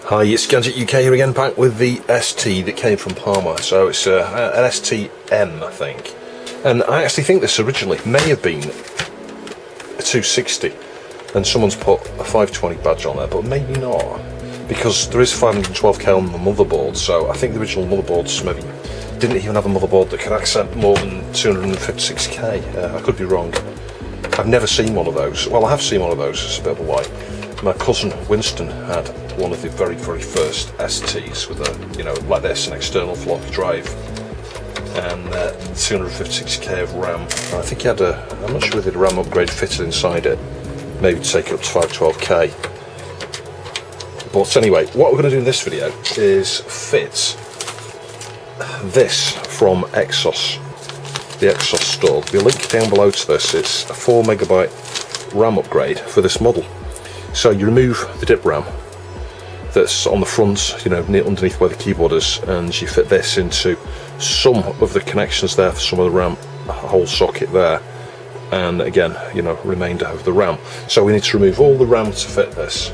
Hi, it's Gadget UK here again, back with the ST that came from Parma. So it's an STM, I think. And I actually think this originally may have been a 260, and someone's put a 520 badge on there, but maybe not, because there is 512k on the motherboard. So I think the original motherboards maybe didn't even have a motherboard that could accept more than 256k. I could be wrong. I've never seen one of those. Well, I have seen one of those. It's a bit of a lie. My cousin Winston had one of the very first STs with a, you know, like this, an external floppy drive and 256k of RAM. And I think he had a, I'm not sure whether he had a RAM upgrade fitted inside it, maybe to take it up to 512k. But anyway, what we're going to do in this video is fit this from Exos, the Exos store. There'll be a link down below to this. It's a 4MB RAM upgrade for this model. So you remove the dip RAM that's on the front, you know, underneath where the keyboard is, and you fit this into some of the connections there for some of the RAM, a whole socket there, and again, you know, remainder of the RAM. So we need to remove all the RAM to fit this.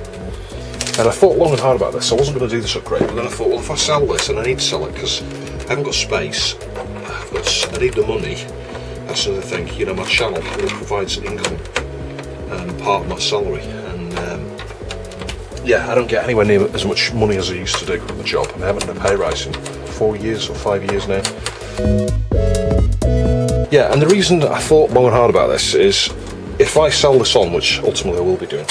And I thought long and hard about this. I wasn't going to do this upgrade, but then I thought, well, if I sell this, and I need to sell it because I haven't got space, I need the money. That's another thing. You know, my channel provides income, part of my salary. Yeah, I don't get anywhere near as much money as I used to do on the job, and I haven't had a pay rise in 4 years or 5 years now. Yeah, and the reason I thought long and hard about this is if I sell this on, which ultimately I will be doing,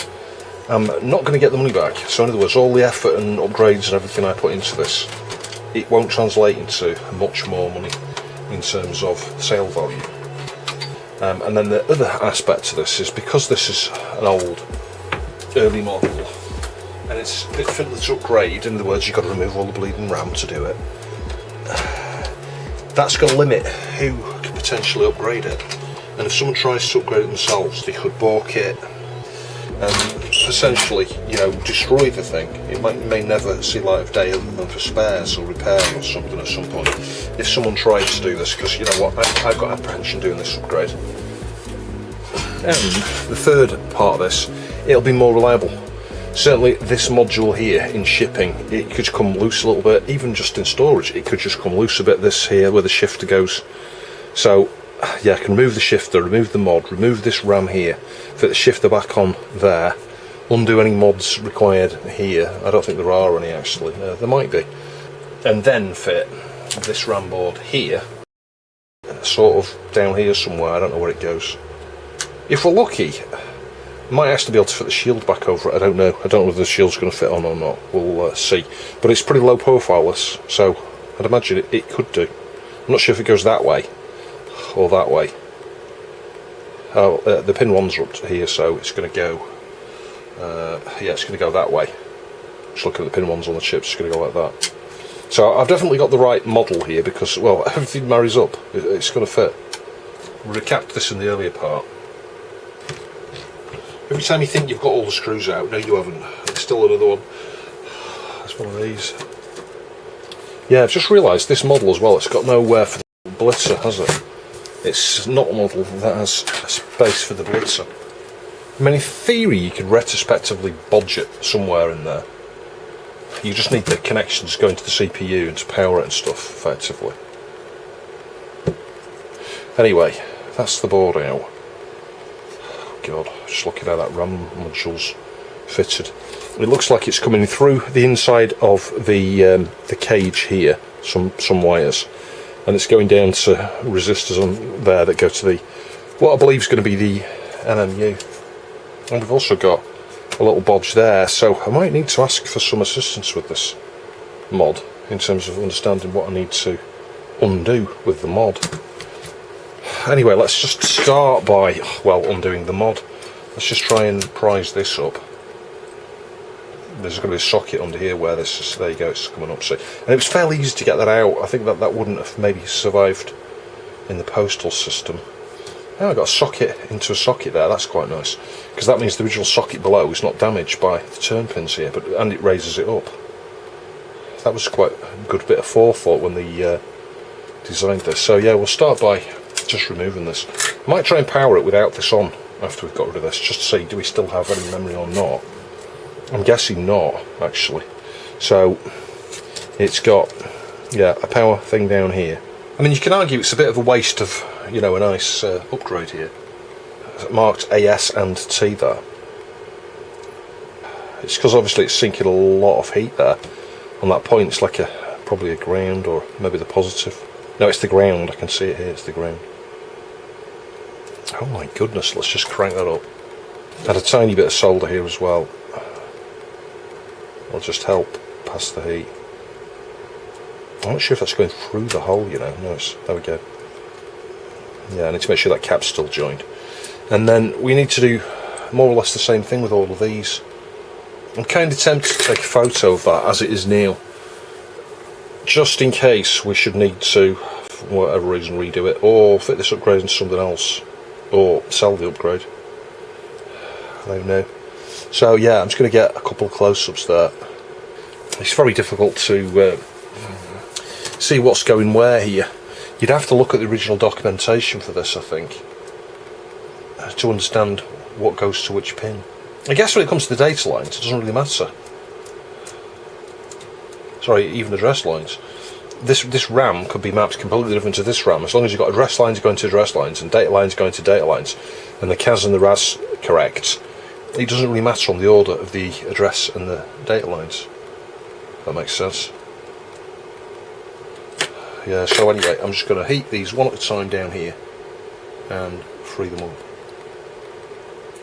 I'm not going to get the money back. So in other words, all the effort and upgrades and everything I put into this, it won't translate into much more money in terms of sale value. And then the other aspect to this is because this is an old, early model, and it's difficult to upgrade, in other words, you've got to remove all the bleeding RAM to do it. That's going to limit who could potentially upgrade it. And if someone tries to upgrade it themselves, they could balk it and essentially, you know, destroy the thing. It may never see light of day other than for spares or repair or something at some point. If someone tried to do this, because you know what, I've got apprehension doing this upgrade. And the third part of this, it'll be more reliable. Certainly this module here in shipping, it could come loose a little bit, even just in storage, it could just come loose a bit, this here where the shifter goes. So yeah, I can remove the shifter, remove the mod, remove this RAM here, fit the shifter back on there, undo any mods required here. I don't think there are any actually, there might be. And then fit this RAM board here, sort of down here somewhere, I don't know where it goes. If we're lucky, might actually be able to fit the shield back over it. I don't know whether the shield's going to fit on or not. We'll see. But it's pretty low profile this, so I'd imagine it could do. I'm not sure if it goes that way or that way. Oh, the pin ones are up to here, so it's going to go. Yeah, it's going to go that way. Just looking at the pin ones on the chips, it's going to go like that. So I've definitely got the right model here because, well, everything marries up. It's going to fit. We recapped this in the earlier part. Every time you think you've got all the screws out, no you haven't. There's still another one. It's one of these. Yeah, I've just realised this model as well, it's got nowhere for the blitzer, has it? It's not a model that has space for the blitzer. I mean, in theory you could retrospectively bodge it somewhere in there. You just need the connections going to the CPU and to power it and stuff, effectively. Anyway, that's the board out. God, just looking at that RAM module's fitted. It looks like it's coming through the inside of the cage here, some wires, and it's going down to resistors on there that go to the what I believe is going to be the NMU. And we've also got a little bodge there, so I might need to ask for some assistance with this mod in terms of understanding what I need to undo with the mod. Anyway, let's just start by, well, undoing the mod. Let's just try and prise this up. There's going to be a socket under here where this is, there you go, it's coming up. So, and it was fairly easy to get that out. I think that wouldn't have maybe survived in the postal system. Now I've got a socket into a socket there, that's quite nice. Because that means the original socket below is not damaged by the turn pins here, and it raises it up. That was quite a good bit of forethought when they designed this. So yeah, we'll start by just removing this. I might try and power it without this on after we've got rid of this, just to see do we still have any memory or not. I'm guessing not, actually. So it's got, yeah, a power thing down here. I mean, you can argue it's a bit of a waste of, you know, a nice upgrade here. Marked AS and T there. It's because obviously it's sinking a lot of heat there. On that point, it's like probably a ground, or maybe the positive. No, it's the ground. I can see it here. It's the ground. Oh my goodness! Let's just crank that up. Add a tiny bit of solder here as well. It'll just help pass the heat. I'm not sure if that's going through the hole. You know, no, there we go. Yeah, I need to make sure that cap's still joined. And then we need to do more or less the same thing with all of these. I'm kind of tempted to take a photo of that as it is now, just in case we should need to, for whatever reason, redo it, or fit this upgrade into something else, or sell the upgrade. I don't know. So yeah, I'm just going to get a couple of close-ups there. It's very difficult to see what's going where here. You'd have to look at the original documentation for this, I think, to understand what goes to which pin. I guess when it comes to the data lines, it doesn't really matter. Sorry, even address lines. This RAM could be mapped completely different to this RAM, as long as you've got address lines going to address lines and data lines going to data lines, and the CAS and the RAS correct. It doesn't really matter on the order of the address and the data lines. That makes sense. Yeah, so anyway, I'm just going to heat these one at a time down here and free them up.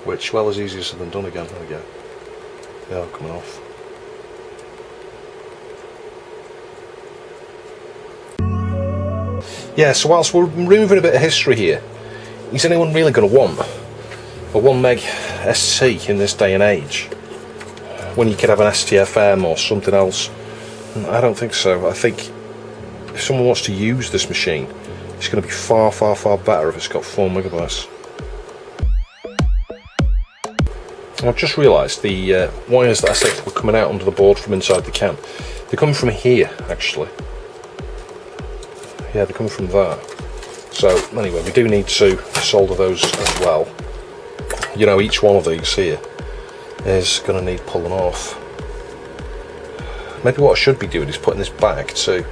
Which, well, is easier said than done again. There we go. They are coming off. Yeah, so whilst we're removing a bit of history here, is anyone really going to want a 1 meg ST in this day and age, when you could have an STFM or something else? I don't think so. I think if someone wants to use this machine, it's going to be far, far, far better if it's got 4 megabytes. I've just realised the wires that I said were coming out under the board from inside the can, they're coming from here, actually. Yeah, they're coming from there. So anyway, we do need to solder those as well. You know, each one of these here is going to need pulling off. Maybe what I should be doing is putting this back to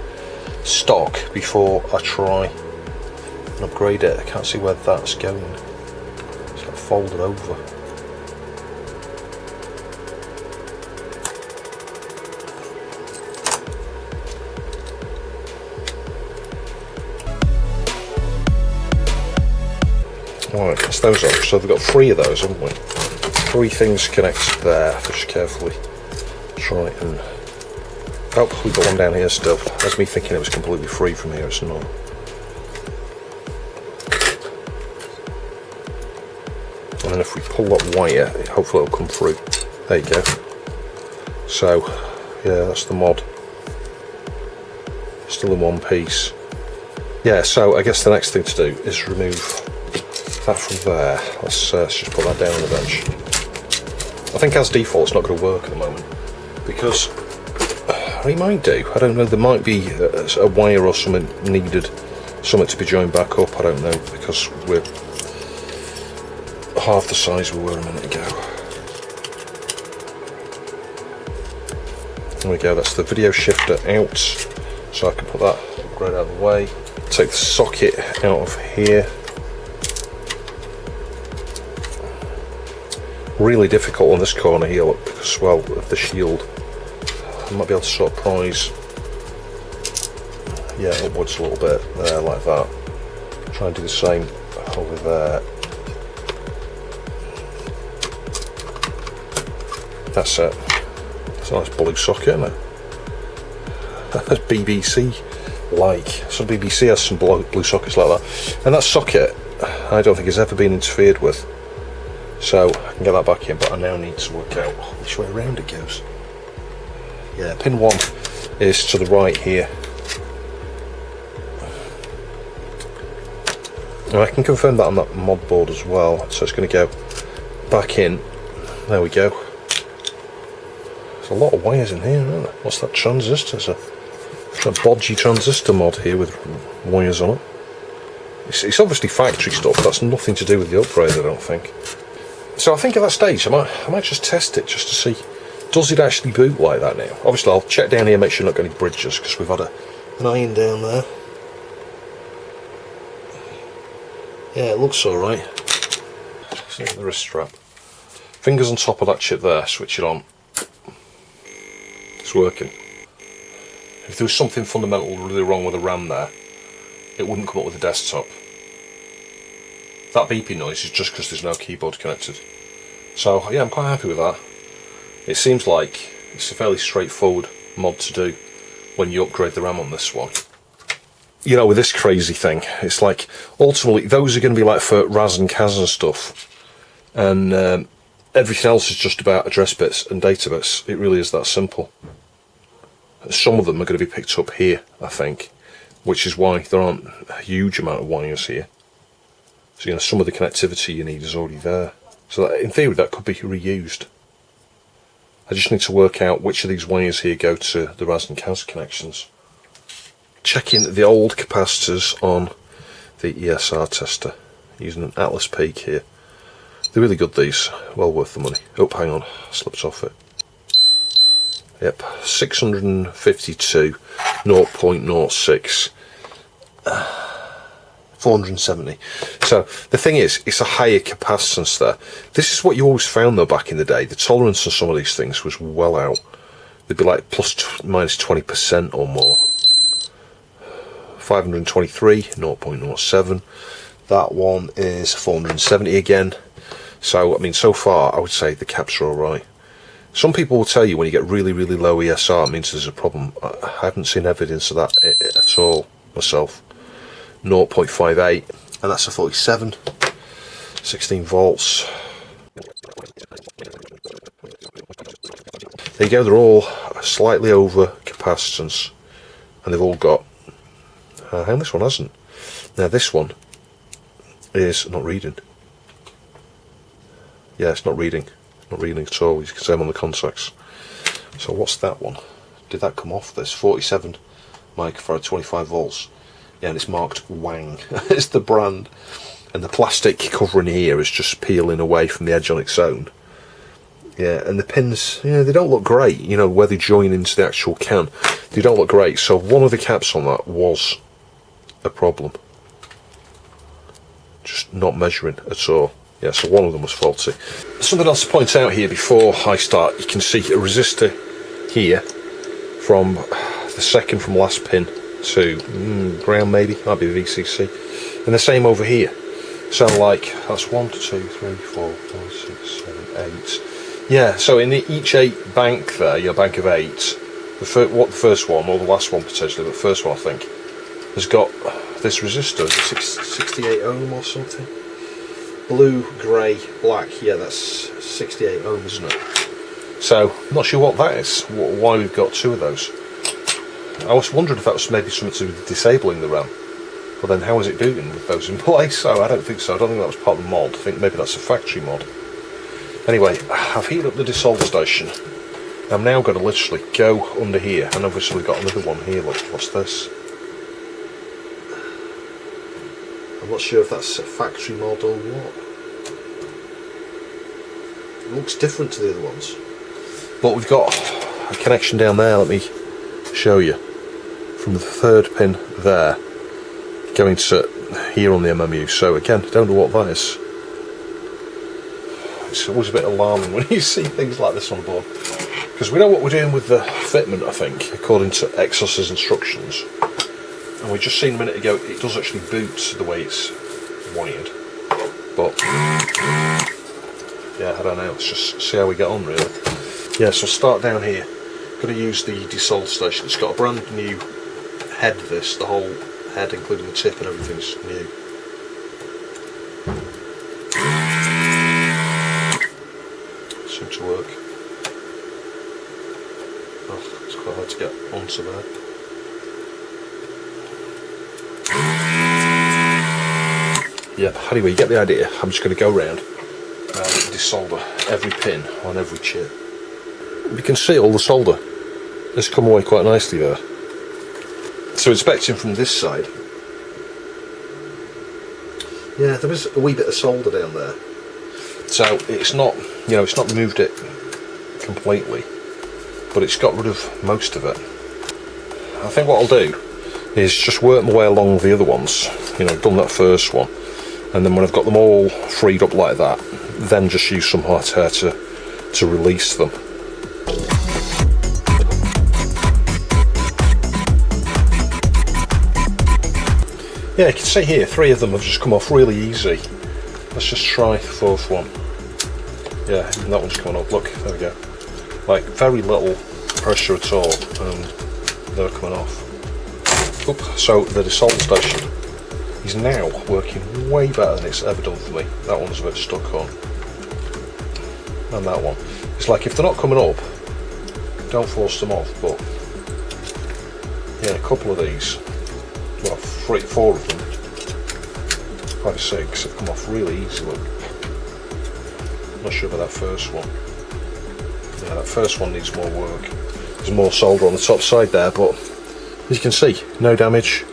stock before I try and upgrade it. I can't see where that's going. It's got folded over. Right, that's those off. So we've got 3 of those, haven't we? 3 things connected there. Just carefully try and... Oh, we've got one down here still. That's me thinking it was completely free from here. It's not. And then if we pull that wire, hopefully it'll come through. There you go. So, yeah, that's the mod. Still in one piece. Yeah, so I guess the next thing to do is remove that from there. Let's just put that down on the bench. I think as default it's not going to work at the moment, because it might do, I don't know, there might be a wire or something needed, something to be joined back up, I don't know, because we're half the size we were a minute ago. There we go, that's the video shifter out, so I can put that right out of the way. Take the socket out of here. Really difficult on this corner here, look, because, well, of the shield. I might be able to sort of prise, yeah, upwards a little bit there, like that. Try and do the same over there. That's it. It's a nice blue socket, isn't it? That's BBC-like. Some BBC has some blue sockets like that. And that socket, I don't think has ever been interfered with. So I can get that back in, but I now need to work out which way around it goes. Yeah, pin 1 is to the right here. And I can confirm that on that mod board as well. So it's going to go back in. There we go. There's a lot of wires in here, isn't there? What's that transistor? It's a bodgy transistor mod here with wires on it. It's obviously factory stuff. That's nothing to do with the upgrade, I don't think. So I think at that stage I might just test it just to Does it actually boot like that now? Obviously I'll check down here, make sure I've not got any bridges, because we've had an iron down there. Yeah, it looks alright. See the wrist strap. Fingers on top of that chip there, switch it on. It's working. If there was something fundamental really wrong with the RAM there, it wouldn't come up with the desktop. That beeping noise is just because there's no keyboard connected. So yeah, I'm quite happy with that. It seems like it's a fairly straightforward mod to do when you upgrade the RAM on this one. You know, with this crazy thing, it's like, ultimately, those are going to be like for RAS and CAS and stuff. And everything else is just about address bits and data bits. It really is that simple. Some of them are going to be picked up here, I think, which is why there aren't a huge amount of wires here. So, you know, some of the connectivity you need is already there. So that, in theory, that could be reused. I just need to work out which of these wires here go to the RAS and CAS connections. Checking the old capacitors on the ESR tester using an Atlas Peak here. They're really good, these, well worth the money. Oh, hang on, slipped off it. Yep, 652, 0.06, 470. So the thing is, it's a higher capacitance there. This is what you always found though back in the day. The tolerance on some of these things was well out. They'd be like minus 20% or more. 523, 0.07. That one is 470 again. So, I mean, so far, I would say the caps are alright. Some people will tell you when you get really, really low ESR, it means there's a problem. I haven't seen evidence of that at all myself. 0.58, and that's a 47. 16 volts. There you go, they're all slightly over capacitance, and they've all got and this one hasn't. Now this one is not reading. Yeah, it's not reading. Not reading at all. You can see them on the contacts. So what's that one? Did that come off this? 47 microfarad, 25 volts. Yeah, and it's marked Wang. It's the brand. And the plastic covering here is just peeling away from the edge on its own. Yeah, and the pins, yeah, they don't look great. You know, where they join into the actual can, they don't look great. So one of the caps on that was a problem, just not measuring at all. Yeah, so one of them was faulty. Something else to point out here before I start, you can see a resistor here from the second from last pin to ground, maybe, might be the VCC, and the same over here. So like, that's 1, 2, 3, 4, 5, 6, 7, 8. Yeah, so in each 8 bank there, your bank of 8, the first one, or the last one potentially, but the first one I think, has got this resistor, 68 ohm or something. Blue, grey, black, yeah, that's 68 ohm, isn't it? So, I'm not sure what that is, why we've got 2 of those. I was wondering if that was maybe something to do with disabling the RAM. But then how is it doing with those in place? So I don't think so. I don't think that was part of the mod. I think maybe that's a factory mod. Anyway, I've heated up the desolder station. I'm now going to literally go under here, and obviously we've got another one here. Look, what's this? I'm not sure if that's a factory mod or what. It looks different to the other ones. But we've got a connection down there, let me show you. From the 3rd pin there, going to here on the MMU. So again, don't know what that is. It's always a bit alarming when you see things like this on board. Because we know what we're doing with the fitment, I think, according to Exos's instructions. And we just seen a minute ago, it does actually boot the way it's wired. But, yeah, I don't know, let's just see how we get on really. Yeah, so start down here. Going to use the desolder station. It's got a brand new head, this, the whole head, including the tip and everything's new. Seems to work. Oh, it's quite hard to get onto there. Yeah, anyway, you get the idea. I'm just going to go around and desolder every pin on every chip. You can see all the solder has come away quite nicely there. So inspecting from this side, yeah, there is a wee bit of solder down there. So it's not, you know, it's not moved it completely. but it's got rid of most of it. I think what I'll do is just work my way along the other ones. You know, done that first one, and then when I've got them all freed up like that, then just use some hot air to release them. Yeah, you can see here 3 of them have just come off really easy. Let's just try the 4th one. Yeah, even that one's coming up. Look, there we go. Like, very little pressure at all, and they're coming off. Oop, so the desalt station is now working way better than it's ever done for me. That one's a bit stuck on. And that one. It's like, if they're not coming up, don't force them off, but yeah, a couple of these, well, 4 of them, 5 or 6 have come off really easily. Not sure about that first one. Yeah, that first one needs more work. There's more solder on the top side there, but as you can see, no damage.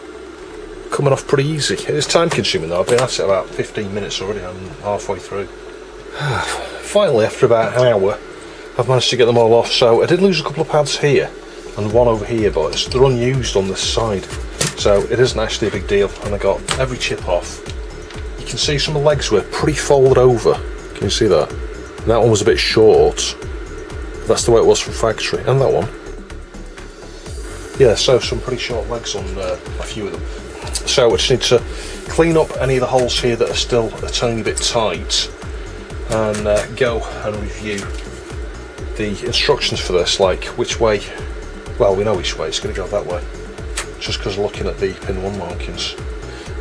Coming off pretty easy. It is time consuming though. I've been at it about 15 minutes already. I'm halfway through. Finally, after about an hour, I've managed to get them all off. So I did lose a couple of pads here and one over here, but they're unused on this side, so it isn't actually a big deal. And I got every chip off. You can see some of the legs were pretty folded over. Can you see that? And that one was a bit short. That's the way it was from factory. And that one. Yeah, so some pretty short legs on a few of them. So I just need to clean up any of the holes here that are still a tiny bit tight, and go and review the instructions for this, like which way. Well, we know which way, it's going to go that way, just because looking at the pin 1 markings.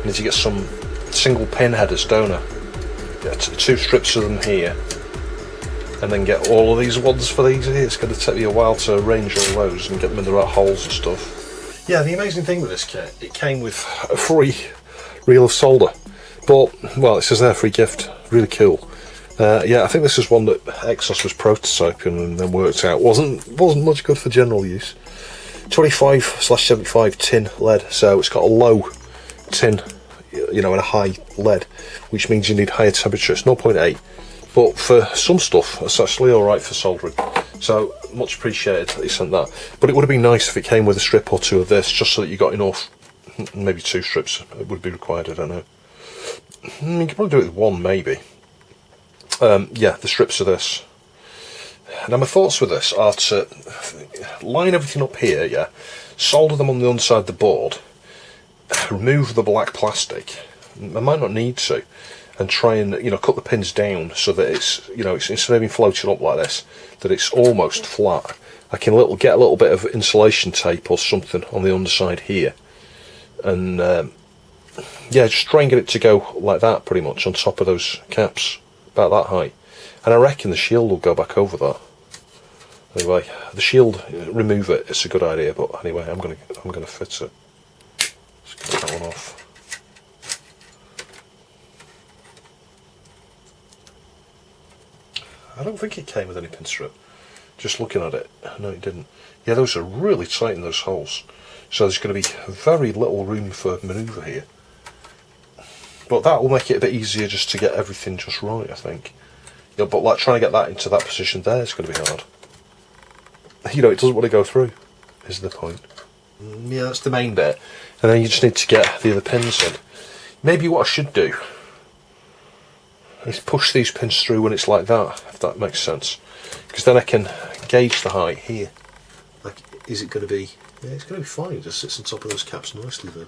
I need to get some single pin headers, don't I? Get 2 strips of them here, and then get all of these ones for these here. It's going to take me a while to arrange all those and get them in the right holes and stuff. Yeah, the amazing thing with this kit, it came with a free reel of solder, but, well, it says there, free gift, really cool. Yeah, I think this is one that Exos was prototyping and then worked out. Wasn't much good for general use. 25/75 tin lead, so it's got a low tin, you know, and a high lead, which means you need higher temperature. It's 0.8, but for some stuff, it's actually alright for soldering. So, much appreciated that you sent that. But it would have been nice if it came with a strip or 2 of this, just so that you got enough. Maybe 2 strips would be required, I don't know. You could probably do it with 1, maybe. Yeah, the strips of this. Now my thoughts with this are to line everything up here, yeah, solder them on the underside of the board, remove the black plastic, I might not need to, and try and, you know, cut the pins down so that it's, you know, it's, instead of being floating up like this, that it's almost flat. I can get a little bit of insulation tape or something on the underside here, and yeah, just try and get it to go like that pretty much on top of those caps, about that height. And I reckon the shield will go back over that. Anyway, the shield, remove it, it's a good idea, but anyway, I'm gonna fit it. Let's get that one off. I don't think it came with any pin strip. Just looking at it, no it didn't. Yeah, those are really tight in those holes. So there's going to be very little room for manoeuvre here. But that will make it a bit easier just to get everything just right, I think. Yeah, but like trying to get that into that position there is going to be hard. You know, it doesn't want to go through, is the point. Yeah, that's the main bit. And then you just need to get the other pins in. Maybe what I should do is push these pins through when it's like that, if that makes sense. Because then I can gauge the height here. Like, is it going to be... Yeah, it's going to be fine. It just sits on top of those caps nicely there.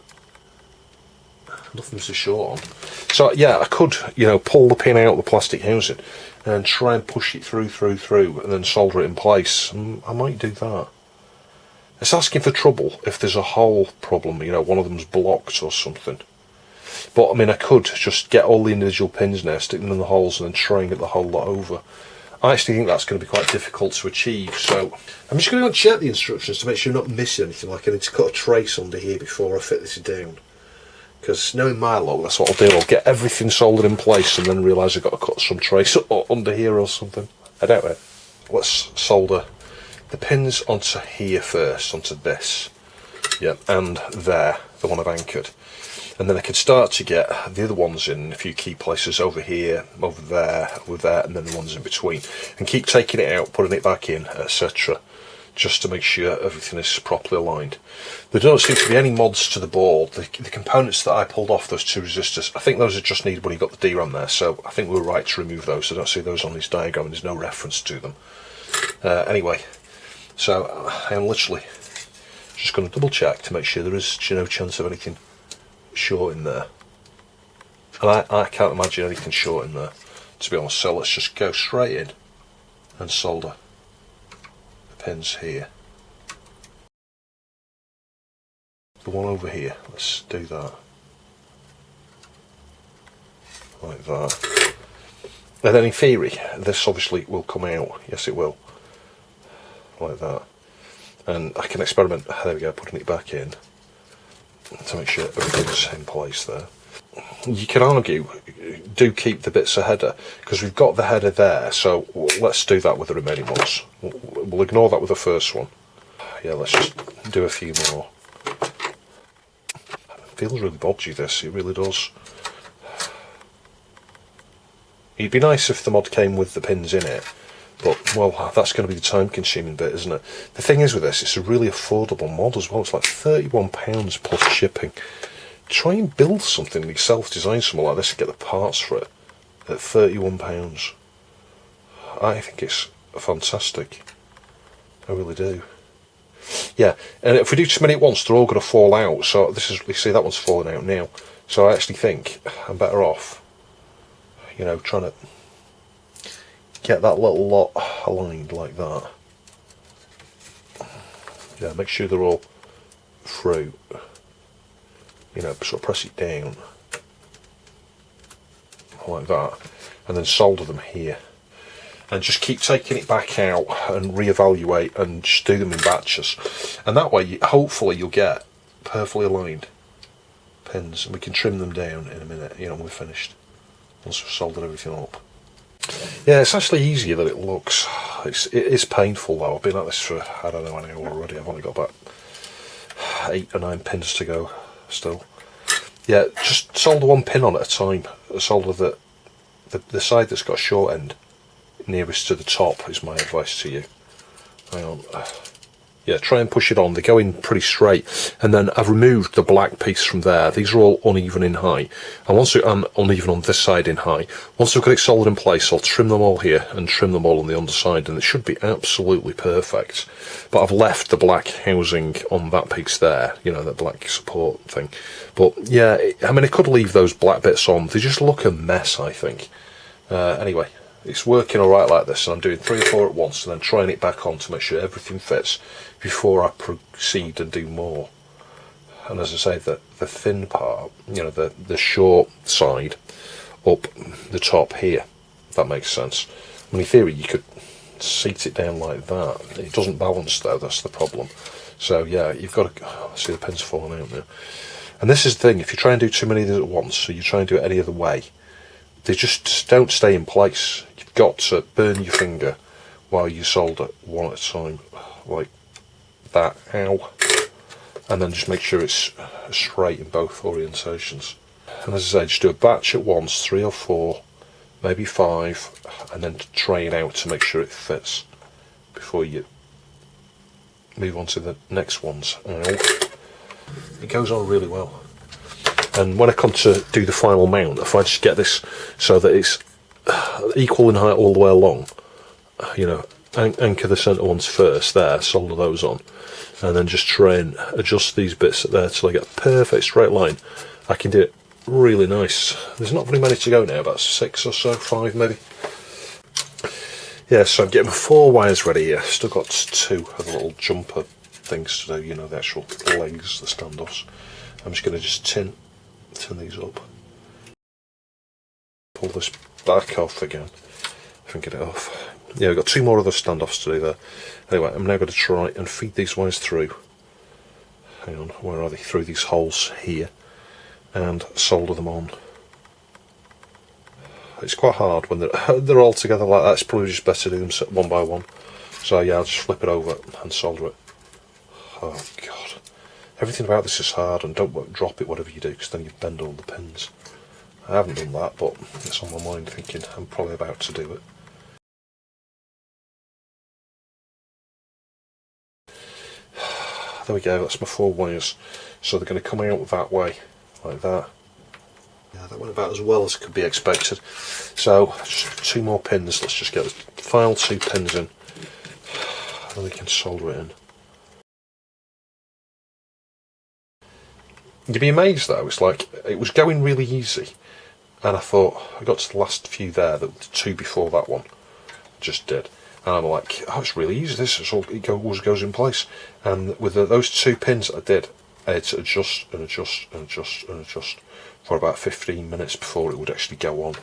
Nothing's too short on. So yeah, I could, you know, pull the pin out of the plastic housing and try and push it through, and then solder it in place. I might do that. It's asking for trouble if there's a hole problem, you know, one of them's blocked or something. But I mean, I could just get all the individual pins now, stick them in the holes, and then try and get the whole lot over. I actually think that's going to be quite difficult to achieve, so I'm just going to check the instructions to make sure I'm not missing anything. Like, I need to cut a trace under here before I fit this down. Because knowing my luck, that's what I'll do. I'll get everything soldered in place and then realise I've got to cut some trace under here or something. I doubt it. Let's solder the pins onto here first, onto this. Yeah, and there, the one I've anchored. And then I can start to get the other ones in a few key places over here, over there, and then the ones in between. And keep taking it out, putting it back in, etc. just to make sure everything is properly aligned. There don't seem to be any mods to the board. The components that I pulled off, those two resistors, I think those are just needed when you got the DRAM there, so I think we were right to remove those. I don't see those on this diagram, and there's no reference to them. Anyway, so I am literally just going to double check to make sure there is no chance of anything short in there. And I can't imagine anything short in there, to be honest, so let's just go straight in and solder the pins here. The one over here, let's do that. Like that. And then in theory, this obviously will come out. Yes, it will. Like that. And I can experiment, there we go, putting it back in to make sure everything's in place there. You can argue, do keep the bits of header, because we've got the header there, so let's do that with the remaining ones. We'll ignore that with the first one. Yeah, let's just do a few more. It feels really bodgy, this, it really does. It'd be nice if the mod came with the pins in it, but, well, that's going to be the time-consuming bit, isn't it? The thing is with this, it's a really affordable mod as well. It's like £31 plus shipping. Try and build something yourself, design something like this and get the parts for it at £31. I think it's fantastic. I really do. Yeah, and if we do too many at once, they're all going to fall out. So this is, you see, that one's falling out now. So I actually think I'm better off, you know, trying to get that little lot aligned like that. Yeah, make sure they're all through. You know, sort of press it down like that, and then solder them here, and just keep taking it back out and reevaluate and just do them in batches, and that way hopefully you'll get perfectly aligned pins, and we can trim them down in a minute, you know, when we're finished, once we've soldered everything up. Yeah, it's actually easier than it looks. It is painful though. I've been at this for, I don't know, an hour already. I've only got about 8 or 9 pins to go still. Yeah, just solder one pin on at a time. Solder the side that's got a short end nearest to the top is my advice to you. Hang on. Yeah, try and push it on. They go in pretty straight, and then I've removed the black piece from there. These are all uneven in height, and once I'm uneven on this side in height, once I've got it soldered in place, I'll trim them all here and trim them all on the underside, and it should be absolutely perfect. But I've left the black housing on that piece there, you know, that black support thing. But yeah, I mean, I could leave those black bits on. They just look a mess, I think. Anyway, it's working alright like this, and I'm doing 3 or 4 at once and then trying it back on to make sure everything fits before I proceed and do more. And as I say, the thin part, you know, the short side up the top here, if that makes sense. I mean, in theory you could seat it down like that. It doesn't balance though, that's the problem. So yeah, you've got to see the pins falling out now. And this is the thing, if you try and do too many of these at once, so you try and do it any other way, they just don't stay in place. You've got to burn your finger while you solder one at a time, like that. Ow. And then just make sure it's straight in both orientations. And as I say, just do a batch at once, 3 or 4, maybe 5, and then try it out to make sure it fits before you move on to the next ones. Ow. It goes on really well. And when I come to do the final mount, if I just get this so that it's equal in height all the way along, you know, anchor the centre ones first there, solder those on, and then just try and adjust these bits there till I get a perfect straight line, I can do it really nice. There's not very many to go now, about 6 or so, 5 maybe. Yeah, so I'm getting my 4 wires ready here. Still got 2 of the little jumper things to do, you know, the actual legs, the standoffs. I'm just going to just tin these up. Pull this back off again. If I can get it off. Yeah, we've got 2 more of those standoffs to do there. Anyway, I'm now going to try and feed these wires through. Hang on, where are they? Through these holes here. And solder them on. It's quite hard when they're all together like that. It's probably just better to do them one by one. So yeah, I'll just flip it over and solder it. Oh god. Everything about this is hard, and don't drop it whatever you do, because then you bend all the pins. I haven't done that, but it's on my mind thinking I'm probably about to do it. there we go, that's my 4 wires. So they're going to come out that way, like that. Yeah, that went about as well as could be expected. So, just 2 more pins. Let's just get the final 2 pins in. Then we can solder it in. You'd be amazed though, it's like, it was going really easy. And I thought, I got to the last few there, the 2 before that one. Just did. And I'm like, oh, it's really easy, this is all, it always goes in place. And with those 2 pins I did, I had to adjust and adjust and adjust and adjust for about 15 minutes before it would actually go on.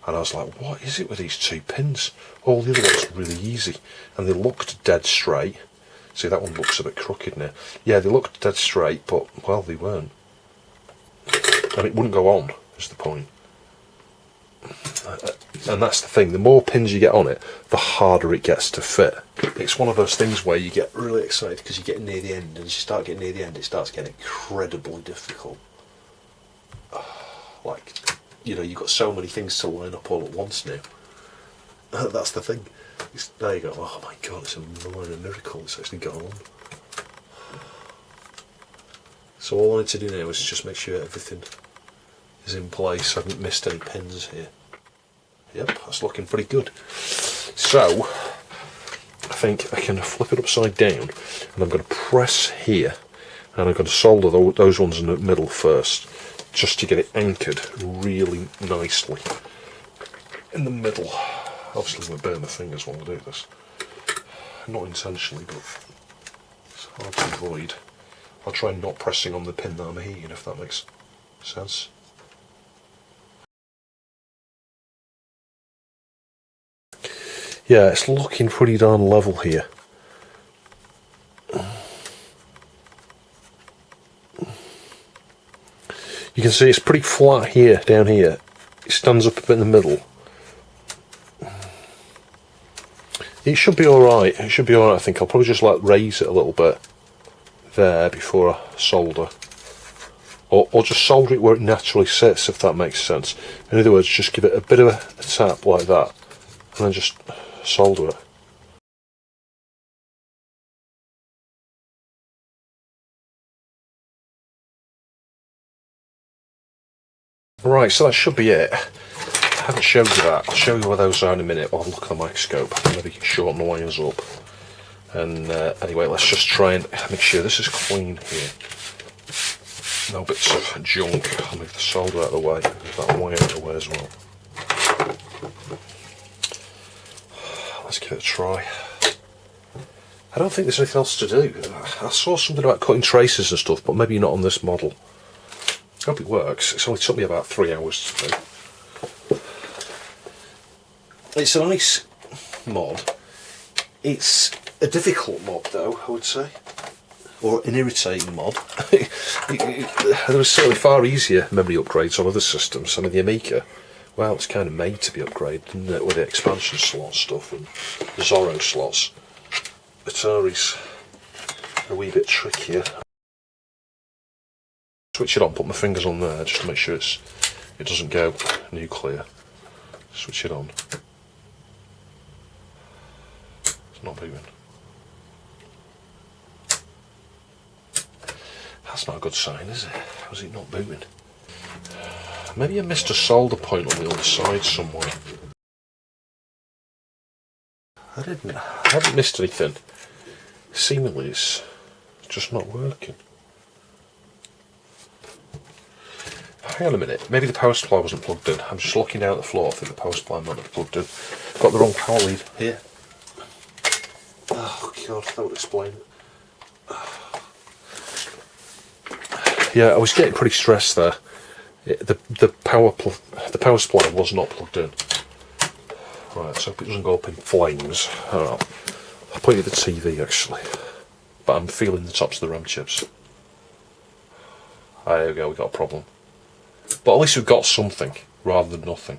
And I was like, what is it with these 2 pins? All the other ones were really easy. And they looked dead straight. See, that one looks a bit crooked now. Yeah, they looked dead straight, but, well, they weren't. And it wouldn't go on, is the point. And that's the thing, the more pins you get on it, the harder it gets to fit. It's one of those things where you get really excited because you get near the end, and as you start getting near the end, it starts getting incredibly difficult. Like, you know, you've got so many things to line up all at once now. That's the thing. Now you go, oh my god, it's a miracle, it's actually gone on. So all I need to do now is just make sure everything is in place. I haven't missed any pins here. Yep, that's looking pretty good. So, I think I can flip it upside down, and I'm going to press here, and I'm going to solder those ones in the middle first, just to get it anchored really nicely in the middle. Obviously I'm going to burn my fingers while I do this. Not intentionally, but it's hard to avoid. I'll try not pressing on the pin that I'm heating, if that makes sense. Yeah, it's looking pretty darn level here. You can see it's pretty flat here, down here. It stands up a bit in the middle. It should be alright, it should be alright I think. I'll probably just like raise it a little bit there before I solder. Or just solder it where it naturally sits, if that makes sense. In other words, just give it a bit of a tap like that, and then just solder it. Right, so that should be it. I haven't showed you that. I'll show you where those are in a minute. I'll have a look at the microscope. Maybe shorten the wires up. And anyway, let's just try and make sure this is clean here. No bits of junk. I'll move the solder out of the way. Move that wire out of the way as well. Let's give it a try. I don't think there's anything else to do. I saw something about cutting traces and stuff, but maybe not on this model. I hope it works. It's only took me about 3 hours to do. It's a nice mod. It's a difficult mod though, I would say. Or an irritating mod. There was certainly far easier memory upgrades on other systems. I mean the Amiga, well, it's kind of made to be upgraded, isn't it, with the expansion slot stuff and the Zorro slots. Atari's a wee bit trickier. Switch it on, put my fingers on there just to make sure it doesn't go nuclear. Switch it on. It's not moving. That's not a good sign, is it? How's it not moving? Maybe I missed a solder point on the other side somewhere. I haven't missed anything. Seemingly it's just not working. Hang on a minute, maybe the power supply wasn't plugged in. I'm just looking down at the floor, I think the power supply might have plugged in. Got the wrong power lead here. Oh god, that would explain it. Yeah, I was getting pretty stressed there. The power supply was not plugged in. Right, so hope it doesn't go up in flames. I don't know. I'll put it at the TV actually. But I'm feeling the tops of the RAM chips. Ah, there we go, we got a problem. But at least we've got something, rather than nothing.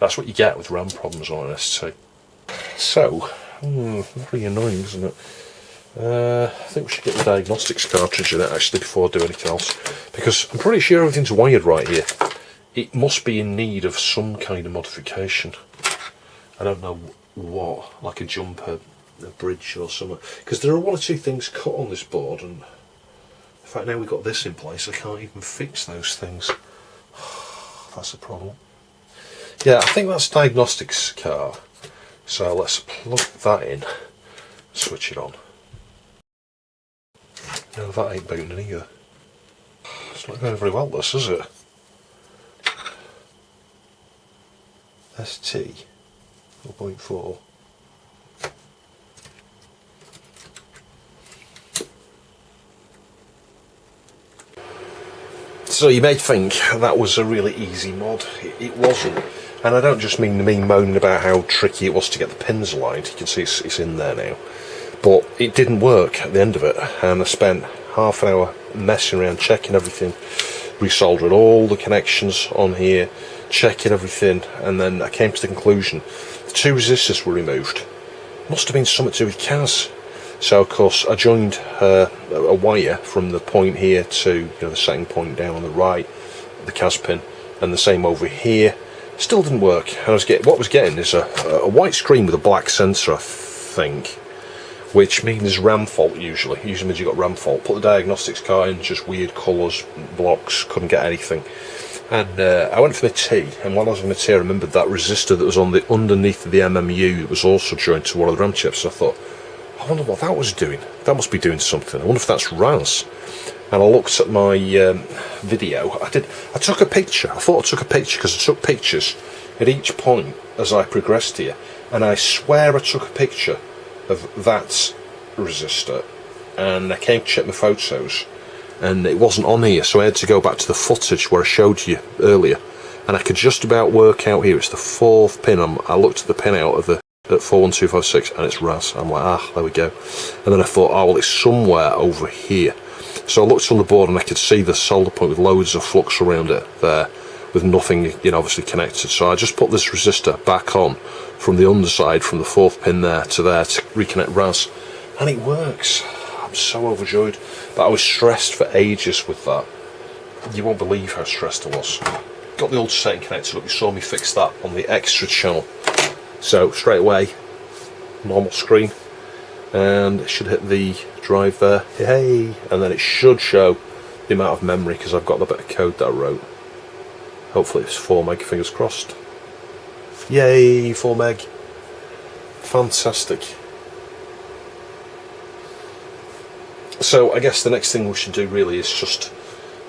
That's what you get with RAM problems on an ST. So, very annoying, isn't it? I think we should get the diagnostics cartridge in it actually before I do anything else. Because I'm pretty sure everything's wired right here. It must be in need of some kind of modification. I don't know what, like a jumper, a bridge or something, because there are one or two things cut on this board, and in fact now we've got this in place I can't even fix those things. That's a problem. Yeah, I think that's diagnostics card, so let's plug that in, switch it on. No, that ain't booting either. It's not going very well, this, is it? ST 4.4. So you may think that was a really easy mod. It wasn't. And I don't just mean me moaning about how tricky it was to get the pins aligned. You can see it's in there now. But it didn't work at the end of it, and I spent half an hour messing around, checking everything, resoldering all the connections on here, checking everything, and then I came to the conclusion the two resistors were removed. Must have been something to do with CAS. So of course I joined a wire from the point here to the setting point down on the right, the CAS pin, and the same over here. Still didn't work. What I was getting is a white screen with a black sensor, I think, which means RAM fault usually. Usually means you've got RAM fault. Put the diagnostics card in, just weird colours, blocks, couldn't get anything. And I went for my tea, and while I was on my tea I remembered that resistor that was on the underneath of the MMU was also joined to one of the RAM chips. So I thought, I wonder what that was doing. That must be doing something. I wonder if that's RAS. And I looked at my video. I took a picture. I thought I took a picture because I took pictures at each point as I progressed here. And I swear I took a picture of that resistor. And I came to check my photos, and it wasn't on here. So I had to go back to the footage where I showed you earlier. And I could just about work out here. It's the fourth pin. I looked at the pin out of the at 41256, and it's RAS. I'm like, there we go. And then I thought, oh well, it's somewhere over here. So I looked on the board and I could see the solder point with loads of flux around it there, with nothing, obviously connected. So I just put this resistor back on from the underside, from the fourth pin there to reconnect RAS, and it works. I'm so overjoyed. But I was stressed for ages with that. You won't believe how stressed I was. Got the old setting connected up. You saw me fix that on the extra channel. So straight away, normal screen, and it should hit the drive there, hey, and then it should show the amount of memory, because I've got the bit of code that I wrote. Hopefully it's 4 meg, fingers crossed. Yay, 4 meg. Fantastic. So I guess the next thing we should do really is just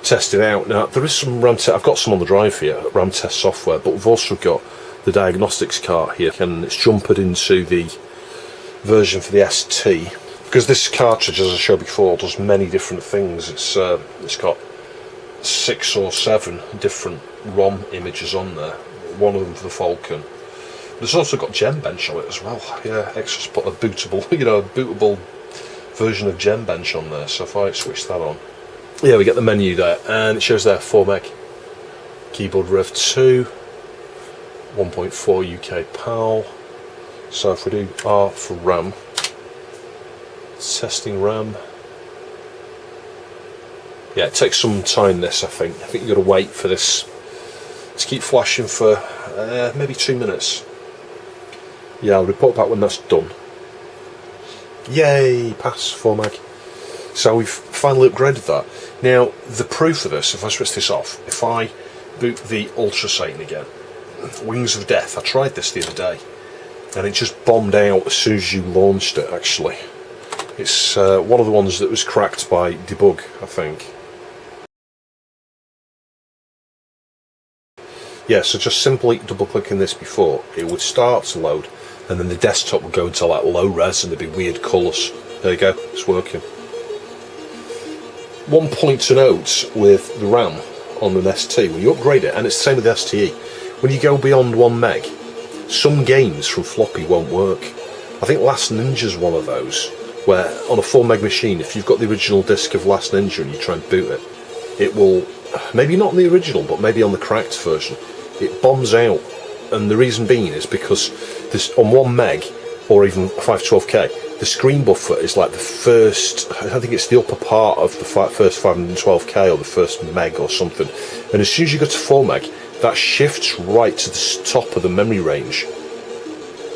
test it out. Now there is some RAM test, I've got some on the drive here, RAM test software, but we've also got the diagnostics cart here, and it's jumpered into the version for the ST, because this cartridge, as I showed before, does many different things. It's got 6 or 7 different ROM images on there, one of them for the Falcon. There's also got Genbench on it as well. Yeah, extra's put a bootable, a bootable version of Genbench on there. So if I switch that on, yeah, we get the menu there, and it shows there 4 meg, keyboard Rev 2, 1.4 UK PAL. So if we do R for RAM, testing RAM. Yeah, it takes some time this, I think. You've got to wait for this to keep flashing for maybe 2 minutes. Yeah, I'll report back when that's done. Yay, pass 4 meg. So we've finally upgraded that. Now, the proof of this, if I switch this off, if I boot the Ultra Satan again, Wings of Death, I tried this the other day, and it just bombed out as soon as you launched it, actually. It's one of the ones that was cracked by debug, I think. Yeah, so just simply double clicking this before, it would start to load, and then the desktop would go into like low res and there'd be weird colours. There you go, it's working. One point to note with the RAM on an ST, when you upgrade it, and it's the same with the STE, when you go beyond 1 meg, some games from floppy won't work. I think Last Ninja's one of those, where on a 4 meg machine, if you've got the original disc of Last Ninja and you try and boot it, it will, maybe not on the original, but maybe on the cracked version, it bombs out. And the reason being is because this, on 1 meg, or even 512k, the screen buffer is like the first, I think it's the upper part of the first 512k or the first meg or something. And as soon as you go to 4 meg, that shifts right to the top of the memory range.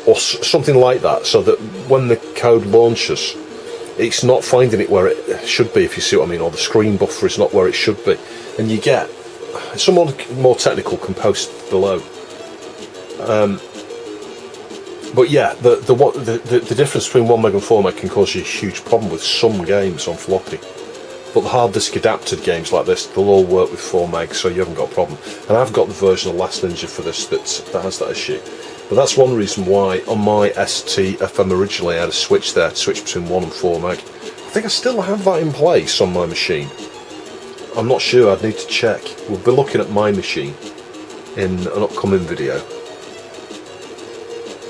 or something like that, so that when the code launches, it's not finding it where it should be, if you see what I mean, or the screen buffer is not where it should be, and you get someone more technical can post below. But yeah, the difference between 1 meg and 4 meg can cause you a huge problem with some games on floppy. But the hard disk adapted games like this, they'll all work with 4 meg, so you haven't got a problem. And I've got the version of Last Ninja for this that has that issue. But that's one reason why on my ST-FM originally I had a switch there to switch between 1 and 4 meg. I think I still have that in place on my machine. I'm not sure, I'd need to check. We'll be looking at my machine in an upcoming video.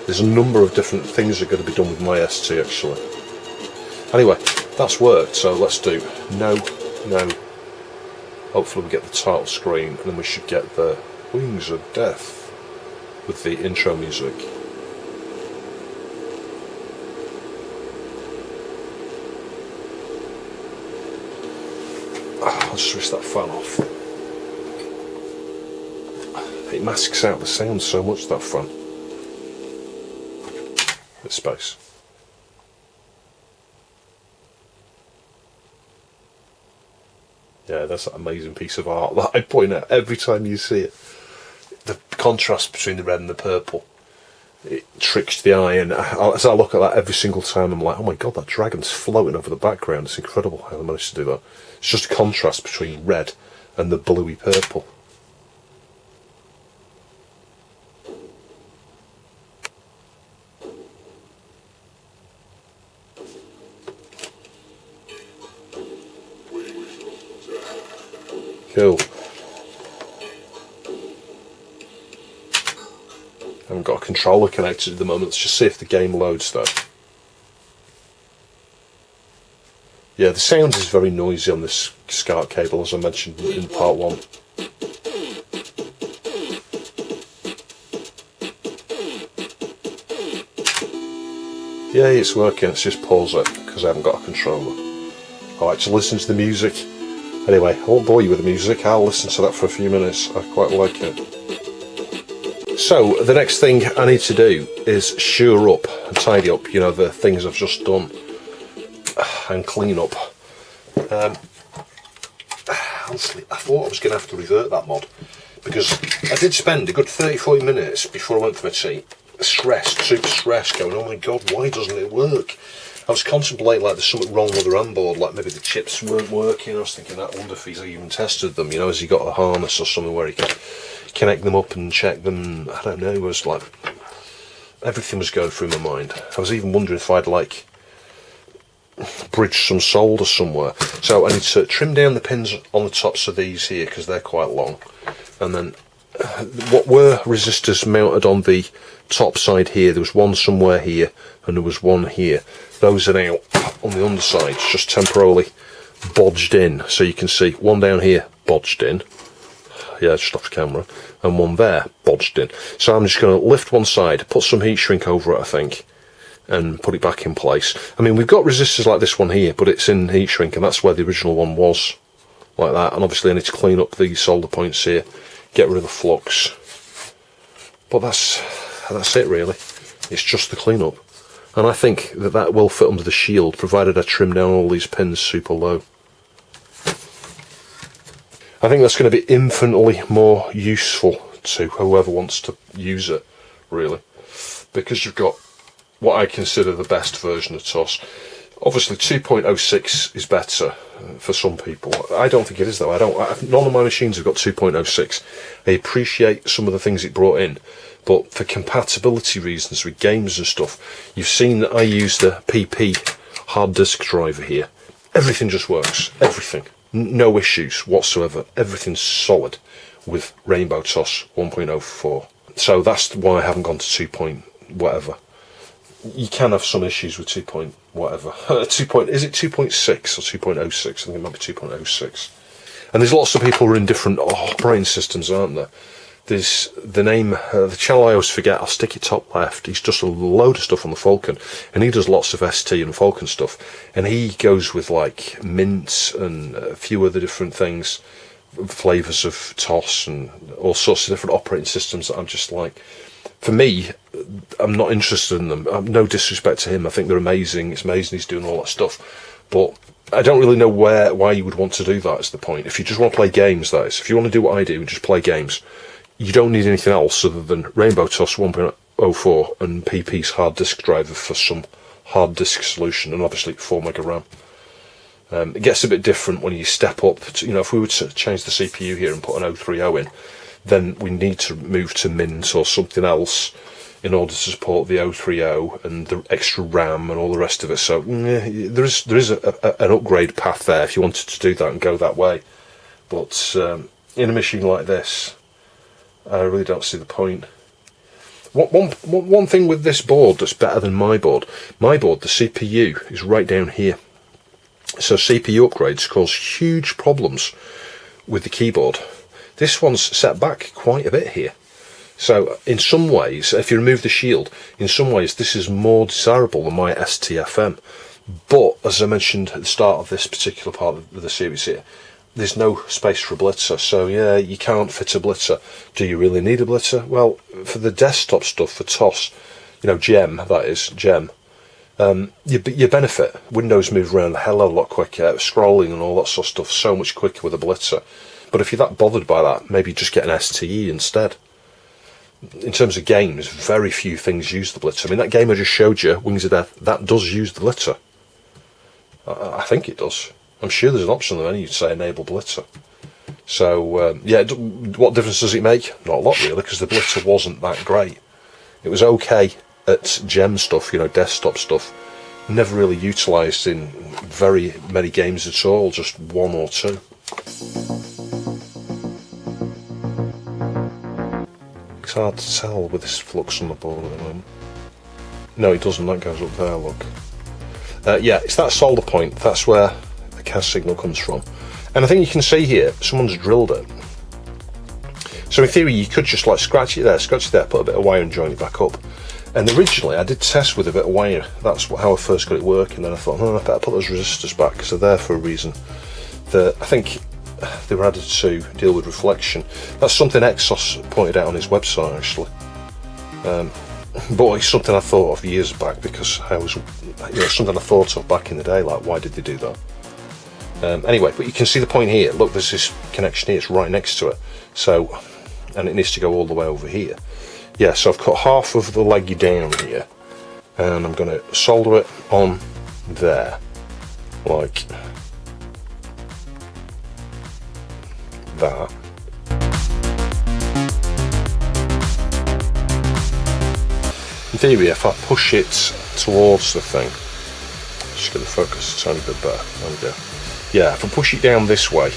There's a number of different things that are going to be done with my ST actually. Anyway, that's worked, so let's do no. Hopefully we get the title screen, and then we should get the Wings of Death with the intro music. I'll just switch that fan off. It masks out the sound so much, that fan. Bit of space. Yeah, that's that amazing piece of art that I point out every time you see it. The contrast between the red and the purple, it tricks the eye, and as I look at that every single time, I'm like, oh my god, that dragon's floating over the background. It's incredible how they managed to do that. It's just a contrast between red and the bluey purple. Cool. I haven't got a controller connected at the moment. Let's just see if the game loads though. Yeah, the sound is very noisy on this SCART cable, as I mentioned in part 1. Yeah, it's working. Let's just pause it because I haven't got a controller. I like to listen to the music. Anyway, I won't bore you with the music, I'll listen to that for a few minutes, I quite like it. So, the next thing I need to do is sure up and tidy up, you know, the things I've just done, and clean up. Honestly, I thought I was going to have to revert that mod, because I did spend a good 30-40 minutes before I went for my tea, stressed, super stressed, going, oh my god, why doesn't it work? I was contemplating like there's something wrong with the RAM board, like maybe the chips weren't working. I was thinking, I wonder if he's even tested them, you know, has he got a harness or something where he can connect them up and check them? I don't know, it was like, everything was going through my mind. I was even wondering if I'd like bridge some solder somewhere. So I need to trim down the pins on the tops of these here because they're quite long, and then what were resistors mounted on the top side here, there was one somewhere here and there was one here. Those are now on the underside, just temporarily bodged in, so you can see one down here bodged in, yeah, just off the camera, and one there bodged in. So I'm just going to lift one side, put some heat shrink over it I think, and put it back in place. I mean, we've got resistors like this one here, but it's in heat shrink, and that's where the original one was, like that. And obviously I need to clean up these solder points here, get rid of the flux, but that's it really. It's just the cleanup, and I think that will fit under the shield, provided I trim down all these pins super low. I think that's going to be infinitely more useful to whoever wants to use it, really, because you've got what I consider the best version of TOS. Obviously 2.06 is better for some people. I don't think it is though. None of my machines have got 2.06. I appreciate some of the things it brought in, but for compatibility reasons with games and stuff, you've seen that I use the PP hard disk driver here. Everything just works. Everything. No issues whatsoever. Everything's solid with Rainbow TOS 1.04. So that's why I haven't gone to 2. Whatever. You can have some issues with 2. Whatever. Is it 2.6 or 2.06? I think it might be 2.06. And there's lots of people who are in different operating systems, aren't there? There's the name, the channel I always forget, I'll stick it top left. He's just a load of stuff on the Falcon, and he does lots of ST and Falcon stuff. And he goes with like mints and a few other different things, flavours of TOS and all sorts of different operating systems that I'm just like, For me, I'm not interested in them. No disrespect to him. I think they're amazing. It's amazing he's doing all that stuff. But I don't really know why you would want to do that is the point. If you just want to play games, that is. If you want to do what I do and just play games, you don't need anything else other than Rainbow Toss 1.04 and PP's hard disk driver for some hard disk solution, and obviously 4 meg RAM. It gets a bit different when you step up to, if we were to change the CPU here and put an 030 in, then we need to move to Mint or something else in order to support the 030 and the extra RAM and all the rest of it. So there is an upgrade path there if you wanted to do that and go that way. But in a machine like this, I really don't see the point. One thing with this board that's better than my board, the CPU is right down here. So CPU upgrades cause huge problems with the keyboard. This one's set back quite a bit here. So in some ways, if you remove the shield, in some ways this is more desirable than my STFM. But as I mentioned at the start of this particular part of the series here, there's no space for a blitzer. So yeah, you can't fit a blitzer. Do you really need a blitzer? Well, for the desktop stuff, for TOS, GEM, that is, GEM, you benefit. Windows move around a hell of a lot quicker, scrolling and all that sort of stuff so much quicker with a blitzer. But if you're that bothered by that, maybe just get an STE instead. In terms of games, very few things use the blitzer. I mean, that game I just showed you, Wings of Death, that does use the blitzer. I think it does. I'm sure there's an option on the menu to say enable blitzer. So, yeah, what difference does it make? Not a lot, really, because the blitzer wasn't that great. It was okay at gem stuff, desktop stuff. Never really utilised in very many games at all, just one or two. It's hard to tell with this flux on the board at the moment. No, it doesn't. That goes up there, look. Yeah, it's that solder point. That's where the CAS signal comes from. And I think you can see here, someone's drilled it. So in theory, you could just scratch it there, put a bit of wire and join it back up. And originally, I did test with a bit of wire. That's how I first got it working. Then I thought, I better put those resistors back because they're there for a reason. I think they were added to deal with reflection. That's something Exos pointed out on his website, actually. But it's something I thought of years back because I was, something I thought of back in the day, like why did they do that? Anyway, but you can see the point here. Look, there's this connection here. It's right next to it. So, and it needs to go all the way over here. Yeah, so I've cut half of the leggy down here, and I'm going to solder it on there, like that. In theory, if I push it towards the thing, just get the focus a tiny bit better. There we go. Yeah, if I push it down this way,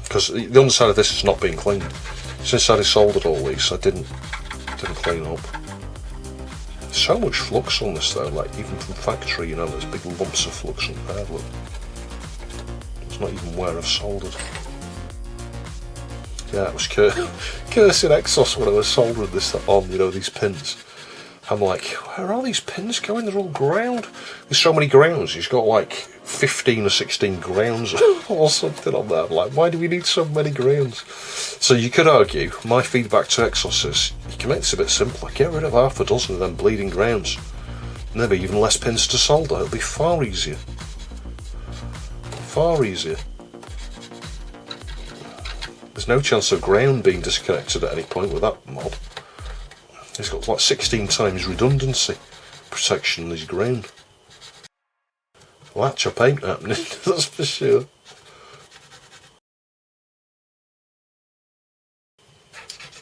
because the underside of this is not being cleaned. Since I soldered all these, I didn't clean up. So much flux on this though, like even from factory, there's big lumps of flux on there, look. It's not even where I've soldered. Yeah, it was cursing Exos when I was soldering this on, these pins. I'm like, where are these pins going? They're all ground. There's so many grounds. He's got like 15 or 16 grounds or something on there. I'm like, why do we need so many grounds? So you could argue, my feedback to Exos is, you can make this a bit simpler. Get rid of half a dozen of them bleeding grounds. And there'll be even less pins to solder. It'll be far easier. Far easier. There's no chance of ground being disconnected at any point with that mod. It's got like 16 times redundancy protection on his ground. Latch up ain't happening, that's for sure.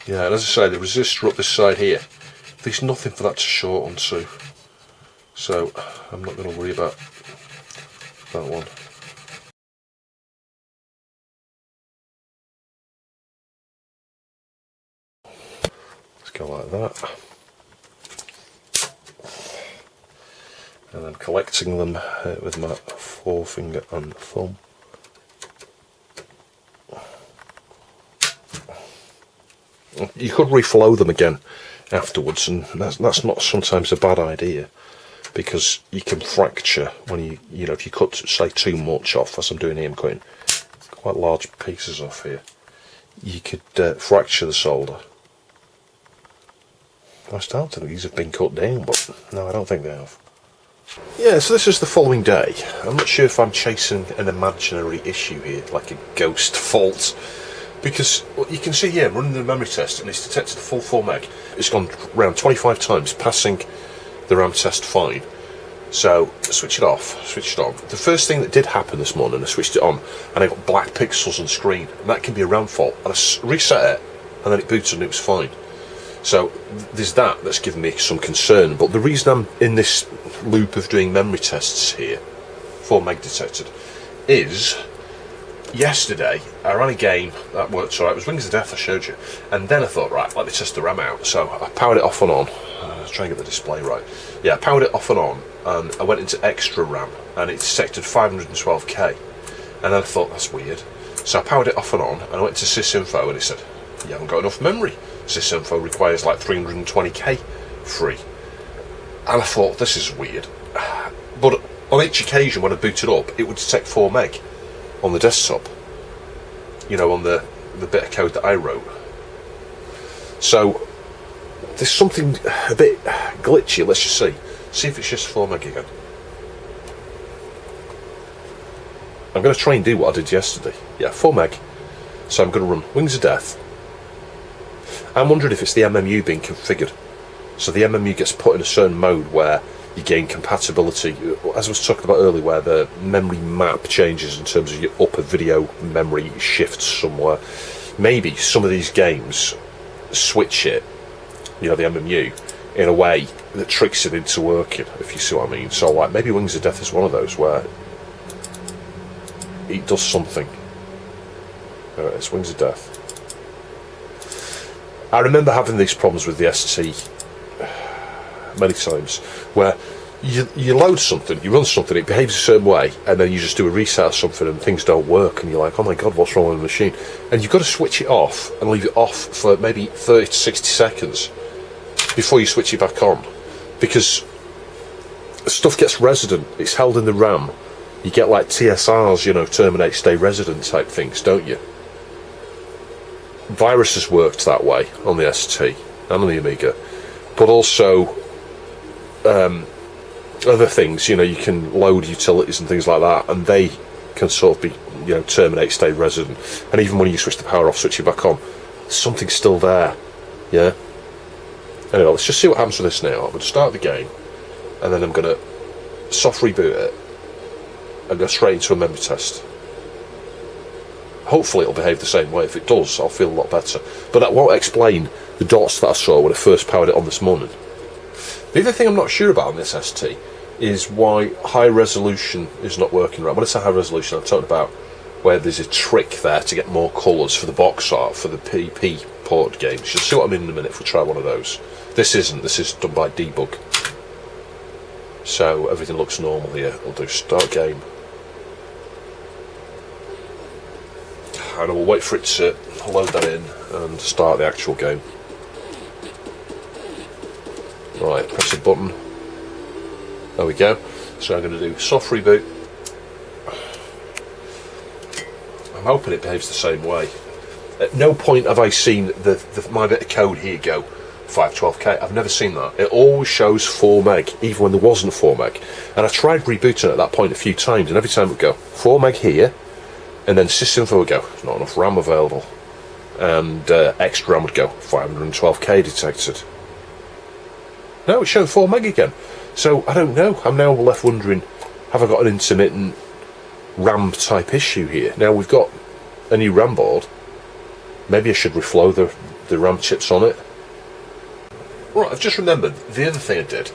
Yeah, and as I say, the resistor up this side here, there's nothing for that to short onto. So I'm not going to worry about that one. Go like that, and then collecting them with my forefinger and thumb. You could reflow them again afterwards, and that's not sometimes a bad idea, because you can fracture when you if you cut say too much off, as I'm doing here. I'm cutting quite large pieces off here. You could fracture the solder. I started these have been cut down, but no, I don't think they have. Yeah, so this is the following day. I'm not sure if I'm chasing an imaginary issue here, like a ghost fault, because what you can see here, running the memory test, and it's detected the full 4 meg. It's gone around 25 times, passing the RAM test fine. So, switch it off, switch it on. The first thing that did happen this morning, I switched it on, and I got black pixels on the screen, and that can be a RAM fault. And I reset it, and then it booted and it was fine. So, there's that's given me some concern. But the reason I'm in this loop of doing memory tests here, 4 meg detected, is yesterday I ran a game that worked alright. It was Wings of Death, I showed you, and then I thought, right, let me test the RAM out. So I powered it off and on. Let's try and get the display right. Yeah, I powered it off and on, and I went into extra RAM, and it detected 512k. And then I thought, that's weird. So I powered it off and on, and I went to sysinfo, and it said, you haven't got enough memory. Sysinfo requires like 320k free. And I thought, this is weird. But on each occasion when I booted up, it would detect 4 meg on the desktop. You know, on the bit of code that I wrote. So there's something a bit glitchy. Let's just see. See if it's just 4 meg again. I'm going to try and do what I did yesterday. Yeah, 4 meg. So I'm going to run Wings of Death. I'm wondering if it's the MMU being configured. So the MMU gets put in a certain mode where you gain compatibility, as I was talking about earlier, where the memory map changes in terms of your upper video memory shifts somewhere. Maybe some of these games switch it, you know, the MMU, in a way that tricks it into working, if you see what I mean. So like maybe Wings of Death is one of those where it does something. It's Wings of Death. I remember having these problems with the ST many times, where you load something, you run something, it behaves a certain way, and then you just do a reset or something and things don't work, and you're like, oh my god, what's wrong with the machine? And you've got to switch it off and leave it off for maybe 30 to 60 seconds before you switch it back on, because stuff gets resident, it's held in the RAM. You get like TSRs, you know, terminate, stay resident type things, don't you? Viruses worked that way on the ST and on the Amiga, but also other things, you know, you can load utilities and things like that, and they can sort of be, you know, terminate, stay resident, and even when you switch the power off, switch it back on, something's still there. Yeah. Anyway, let's just see what happens with this now. I'm going to start the game, and then I'm going to soft reboot it and go straight into a memory test. Hopefully it'll behave the same way. If it does, I'll feel a lot better. But that won't explain the dots that I saw when I first powered it on this morning. The other thing I'm not sure about on this ST is why high resolution is not working right. When I say high resolution, I'm talking about where there's a trick there to get more colours for the box art, for the PP port games. You'll see what I mean in a minute if we try one of those. This isn't. This is done by debug. So everything looks normal here. I'll do start game. And I will wait for it to load that in and start the actual game. Right, press a button. There we go. So I'm going to do soft reboot. I'm hoping it behaves the same way. At no point have I seen my bit of code here go 512k. I've never seen that. It always shows 4 meg, even when there wasn't 4 meg. And I tried rebooting at that point a few times, and every time it would go 4 meg here, and then sysinfo would go, not enough RAM available, and extra RAM would go 512k detected. No, it's showing 4 meg again. So I don't know. I'm now left wondering, have I got an intermittent RAM type issue here? Now we've got a new RAM board. Maybe I should reflow the RAM chips on it. Right, I've just remembered the other thing I did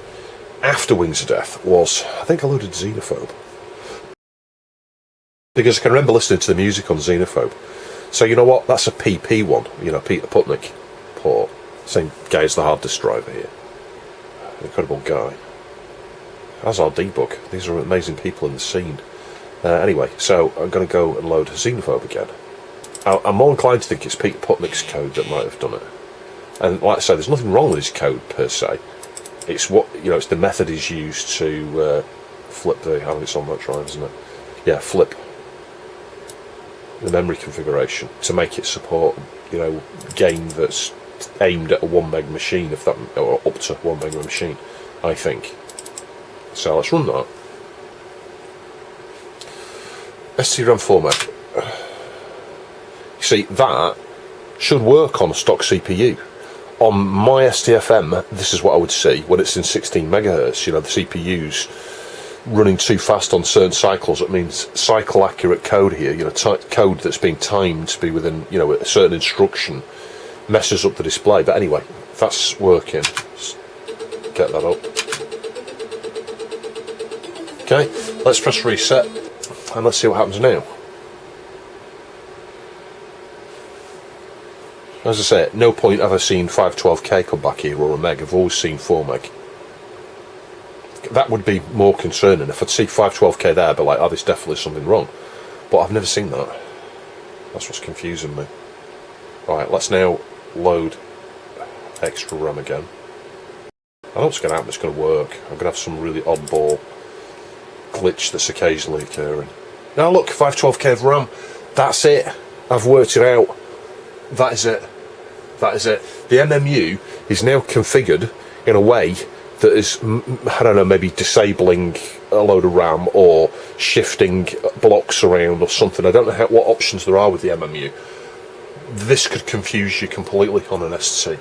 after Wings of Death was, I think I loaded Xenophobe. Because I can remember listening to the music on Xenophobe. So you know what, that's a PP one, you know, Peter Putnick port. Same guy as the hard disk driver here. Incredible guy. As our debug. These are amazing people in the scene. Anyway, so I'm going to go and load Xenophobe again. I'm more inclined to think it's Peter Putnick's code that might have done it. And like I say, there's nothing wrong with his code per se. It's what, you know, it's the method he's used to flip the, it's on that drive, isn't it? Yeah, flip the memory configuration to make it support, you know, game that's aimed at a 1 meg machine, if that, or up to 1 meg machine, I think. So let's run that. ST-RAM 4 meg. You see, that should work on a stock CPU. On my STFM, this is what I would see when it's in 16 megahertz. You know, the CPU's running too fast on certain cycles. It means cycle accurate code here, you know, code that's being timed to be within, you know, a certain instruction messes up the display. But anyway, that's working. Let's get that up. Okay, let's press reset and let's see what happens now. As I say, at no point have I seen 512K come back here or a meg. I've always seen 4 meg. That would be more concerning. If I'd see 512K there, I'd be like, oh, there's definitely something wrong. But I've never seen that. That's what's confusing me. Right, let's now load extra RAM again. I know what's going to happen, it's going to work. I'm going to have some really oddball glitch that's occasionally occurring. Now look, 512K of RAM. That's it. I've worked it out. That is it. That is it. The MMU is now configured in a way that is, I don't know, maybe disabling a load of RAM or shifting blocks around or something. I don't know what options there are with the MMU. This could confuse you completely on an ST.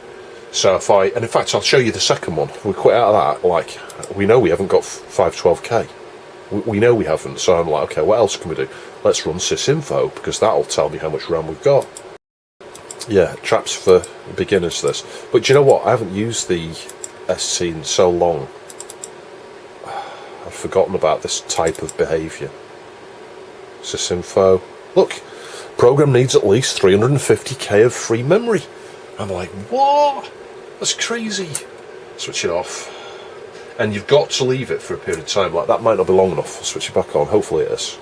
So if and in fact I'll show you the second one. If we quit out of that, like, we know we haven't got 512K. We know we haven't, so I'm like, okay, what else can we do? Let's run sysinfo, because that'll tell me how much RAM we've got. Yeah, traps for beginners this. But do you know what? I haven't used the ST in so long. I've forgotten about this type of behaviour. Sysinfo. Look, program needs at least 350K of free memory. I'm like, what? That's crazy. Switch it off. And you've got to leave it for a period of time. Like, that might not be long enough. I'll switch it back on. Hopefully it is.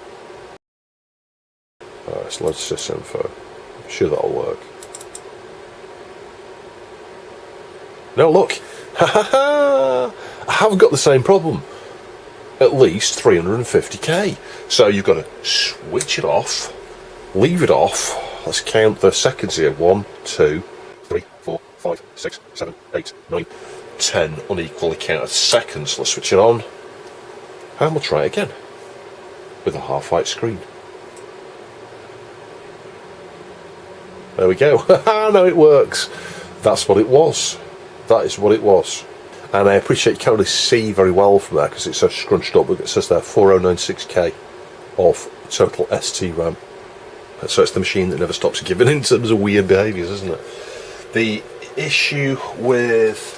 Alright, let's load sysinfo. I'm sure that'll work. Now look, I haven't got the same problem. At least 350K. So you've got to switch it off, leave it off. Let's count the seconds here. 1, 2, 3, 4, 5, 6, 7, 8, 9, 10 unequally counted seconds. Let's switch it on. And we'll try it again with a half-white screen. There we go. No, it works. That's what it was. That is what it was. And I appreciate you can't really see very well from there because it's so scrunched up, but it says there 4096K of total ST RAM. So it's the machine that never stops giving in terms of weird behaviours, isn't it? The issue with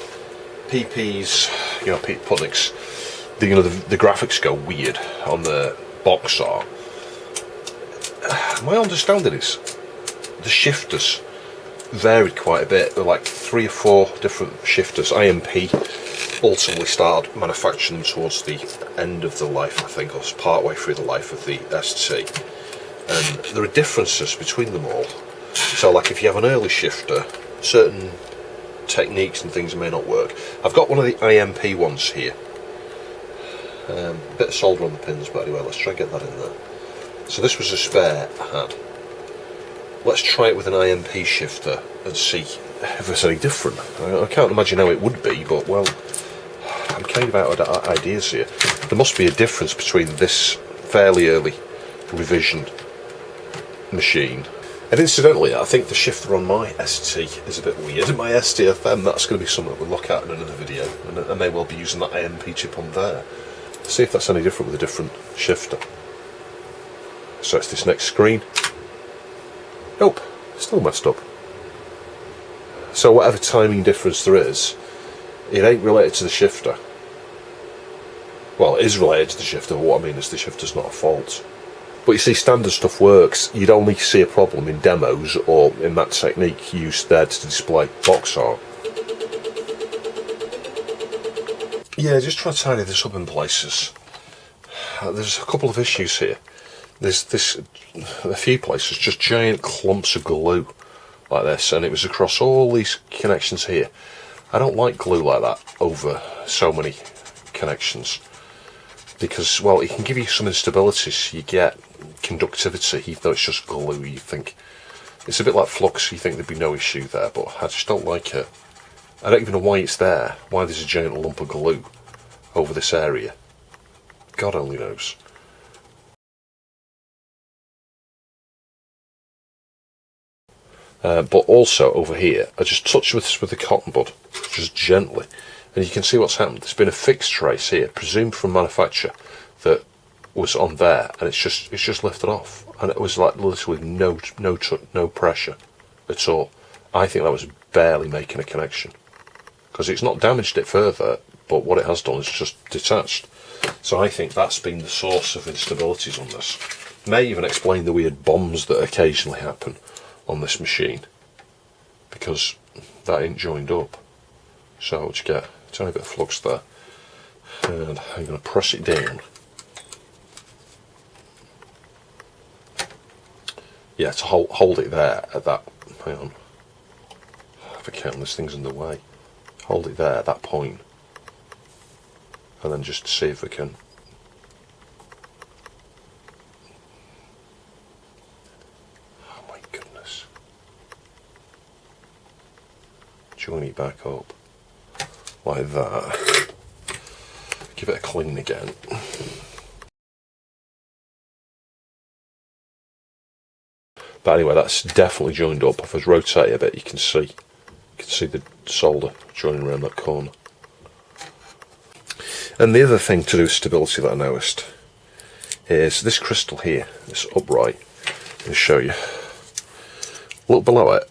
PP's, you know, Pete Putnick's, the graphics go weird on the box art. My understanding is the shifters varied quite a bit. There were like 3 or 4 different shifters. IMP ultimately started manufacturing them towards the end of the life, I think, or part way through the life of the ST. And there are differences between them all. So like if you have an early shifter, certain techniques and things may not work. I've got one of the IMP ones here. A bit of solder on the pins, but anyway, let's try and get that in there. So this was a spare I had. Let's try it with an IMP shifter and see if it's any different. I can't imagine how it would be, but well, I'm kind of out of ideas here. There must be a difference between this fairly early revision machine. And incidentally, I think the shifter on my ST is a bit weird. My STFM, that's going to be something we'll look at in another video, and I may well be using that IMP chip on there. See if that's any different with a different shifter. So it's this next screen. Nope, still messed up. So whatever timing difference there is, it ain't related to the shifter. Well, it is related to the shifter, but what I mean is the shifter's not a fault. But you see, standard stuff works. You'd only see a problem in demos or in that technique used there to display box art. Yeah, just try to tidy this up in places. There's a couple of issues here. There's a few places, just giant clumps of glue like this, and it was across all these connections here. I don't like glue like that over so many connections. because, well, it can give you some instabilities. You get conductivity, even though it's just glue. You think it's a bit like flux. You think there'd be no issue there, but I just don't like it. I don't even know why it's there. Why there's a giant lump of glue over this area. God only knows. But also over here, I just touched this with the cotton bud, just gently, and you can see what's happened. There's been a fixed trace here, presumed from manufacture, that was on there, and it's just lifted off, and it was like literally no pressure at all. I think that was barely making a connection, because it's not damaged it further, but what it has done is just detached. So I think that's been the source of instabilities on this. May even explain the weird bombs that occasionally happen on this machine, because that ain't joined up. So what you get, a tiny bit of flux there, and I'm going to press it down. Yeah, to hold it there at that, hang on, if I can, this thing's in the way. Hold it there at that point, and then just see if we can. Oh my goodness. Join it back up, like that. Give it a clean again. But anyway, that's definitely joined up. If I rotate it a bit, you can see the solder joining around that corner. And the other thing to do with stability that I noticed is this crystal here, this upright. Let me show you. Look below it.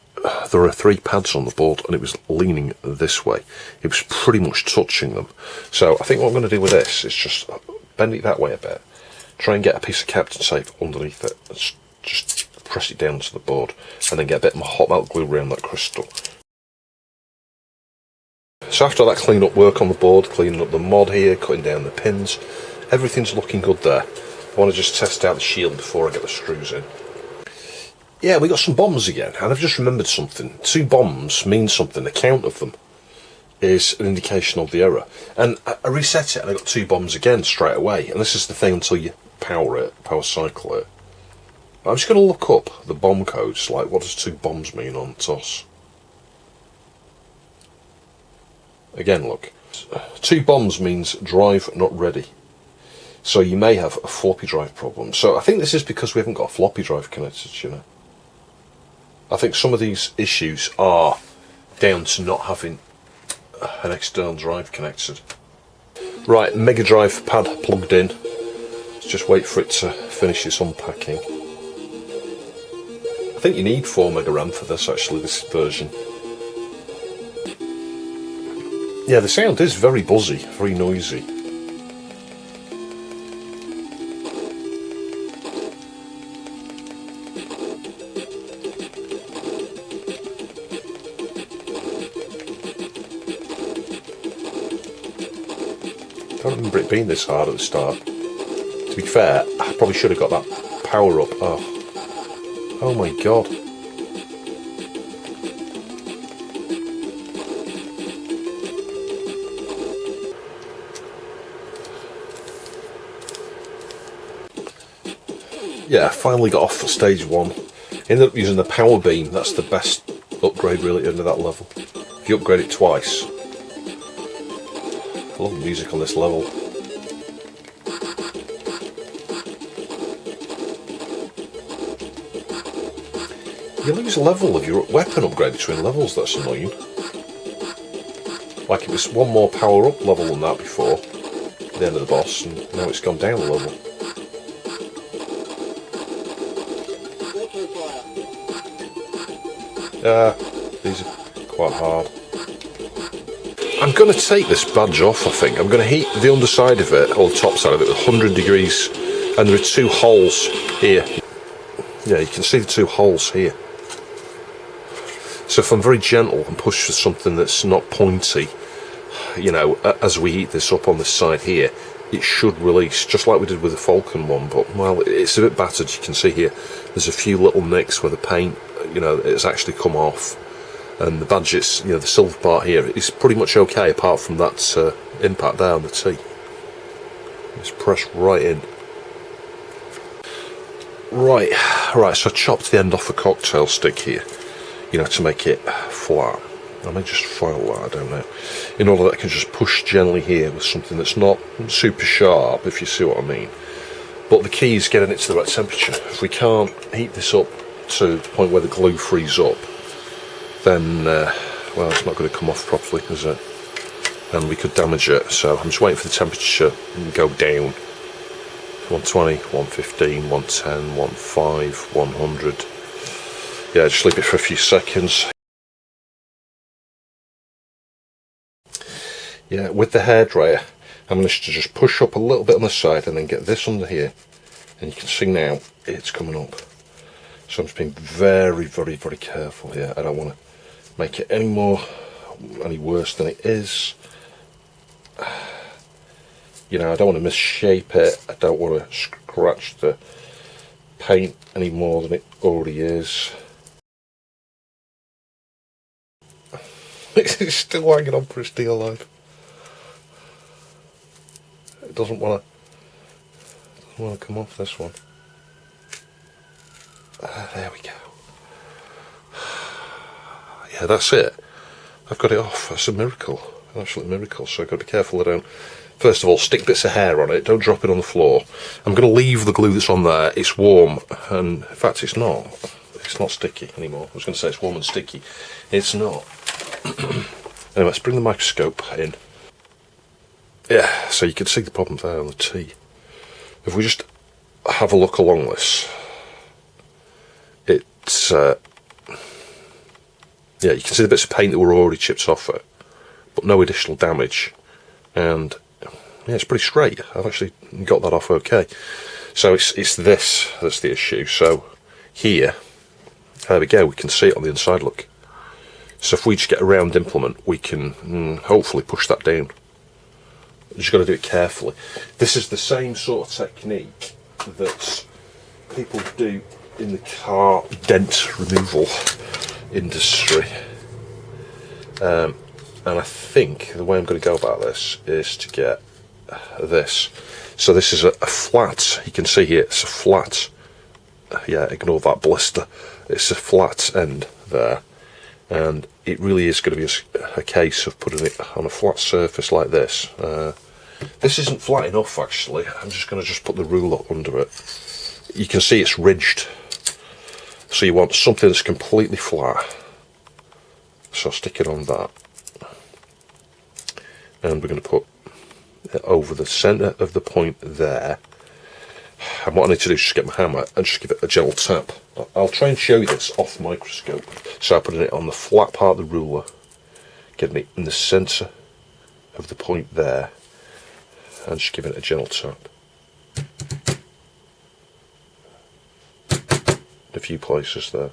There are 3 pads on the board, and it was leaning this way. It was pretty much touching them. So I think what I'm going to do with this is just bend it that way a bit. Try and get a piece of Captain tape underneath it. Just press it down to the board, and then get a bit more hot melt glue around that crystal. So after that clean up work on the board, cleaning up the mod here, cutting down the pins, everything's looking good there. I want to just test out the shield before I get the screws in. Yeah, we got some bombs again, and I've just remembered something. 2 bombs mean something. The count of them is an indication of the error. And I reset it, and I got 2 bombs again straight away. And this is the thing until you power cycle it. I'm just going to look up the bomb codes, like what does 2 bombs mean on TOS. Again, look. 2 bombs means drive not ready. So you may have a floppy drive problem. So I think this is because we haven't got a floppy drive connected, you know. I think some of these issues are down to not having an external drive connected. Right, Mega Drive pad plugged in. Let's just wait for it to finish its unpacking. I think you need 4 Mega RAM for this, actually, this version. Yeah, the sound is very buzzy, very noisy. I don't remember it being this hard at the start. To be fair, I probably should have got that power up. Oh my god. Yeah, I finally got off for stage 1. Ended up using the power beam. That's the best upgrade really under that level. If you upgrade it twice. I love the music on this level. You lose a level of your weapon upgrade between levels, that's annoying. Like it was 1 more power up level than that before, at the end of the boss, and now it's gone down a level. These are quite hard. I'm going to take this badge off, I think. I'm going to heat the underside of it, or the top side of it, with 100 degrees, and there are 2 holes here. Yeah, you can see the 2 holes here. So if I'm very gentle and push for something that's not pointy, you know, as we heat this up on this side here, it should release, just like we did with the Falcon one, but, well, it's a bit battered. You can see here, there's a few little nicks where the paint, you know, it's actually come off. And the badge, is, you know, the silver part here is pretty much okay, apart from that impact there on the T. It's pressed right in. Right, so I chopped the end off a cocktail stick here, you know, to make it flat. I may just file that, I don't know, in order that I can just push gently here with something that's not super sharp, if you see what I mean. But the key is getting it to the right temperature. If we can't heat this up to the point where the glue frees up, then, well, it's not going to come off properly, is it? And we could damage it. So I'm just waiting for the temperature to go down. 120, 115, 110, 15, 100. Yeah, just leave it for a few seconds. Yeah, with the hairdryer, I managed to just push up a little bit on the side and then get this under here. And you can see now it's coming up. So I'm just being very, very, very careful here. I don't want to make it any worse than it is. You know, I don't want to misshape it. I don't want to scratch the paint any more than it already is. It's still hanging on for its dear life. It doesn't want to come off, this one. There we go. Yeah, that's it. I've got it off. That's a miracle. An absolute miracle. So I've got to be careful I don't, first of all, stick bits of hair on it. Don't drop it on the floor. I'm going to leave the glue that's on there. It's warm, and in fact it's not. It's not sticky anymore. I was going to say it's warm and sticky. It's not. Anyway, let's bring the microscope in. Yeah, so you can see the problem there on the T. If we just have a look along this, it's yeah, you can see the bits of paint that were already chipped off it, but no additional damage, and yeah, it's pretty straight. I've actually got that off okay. So it's this that's the issue. So here, there we go, we can see it on the inside, look. So if we just get a round implement, we can hopefully push that down. You just got to do it carefully. This is the same sort of technique that people do in the car dent removal industry. And I think the way I'm going to go about this is to get this. So this is a flat, you can see here, it's a flat, yeah, ignore that blister. It's a flat end there. And it really is going to be a case of putting it on a flat surface like this. This isn't flat enough, actually. I'm just going to put the ruler under it. You can see it's ridged. So you want something that's completely flat. So I'll stick it on that. And we're going to put it over the centre of the point there. And what I need to do is just get my hammer and just give it a gentle tap. I'll try and show you this off the microscope. So I'm putting it on the flat part of the ruler, getting it in the centre of the point there, and just giving it a gentle tap. A few places there.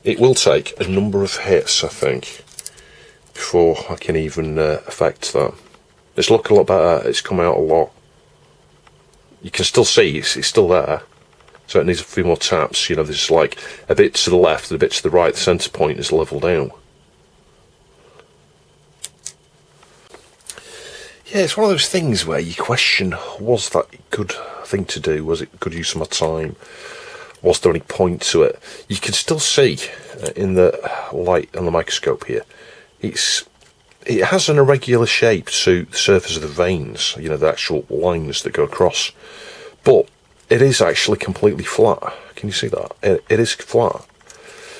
It will take a number of hits, I think, before I can even affect that. It's looking a lot better, it's come out a lot. You can still see it's still there, so it needs a few more taps. You know, there's like a bit to the left and a bit to the right. The centre point is level down. Yeah, it's one of those things where you question, was that a good thing to do? Was it a good use of my time? Was there any point to it? You can still see in the light on the microscope here, it has an irregular shape to the surface of the veins, you know, the actual lines that go across. But it is actually completely flat. Can you see that? It is flat.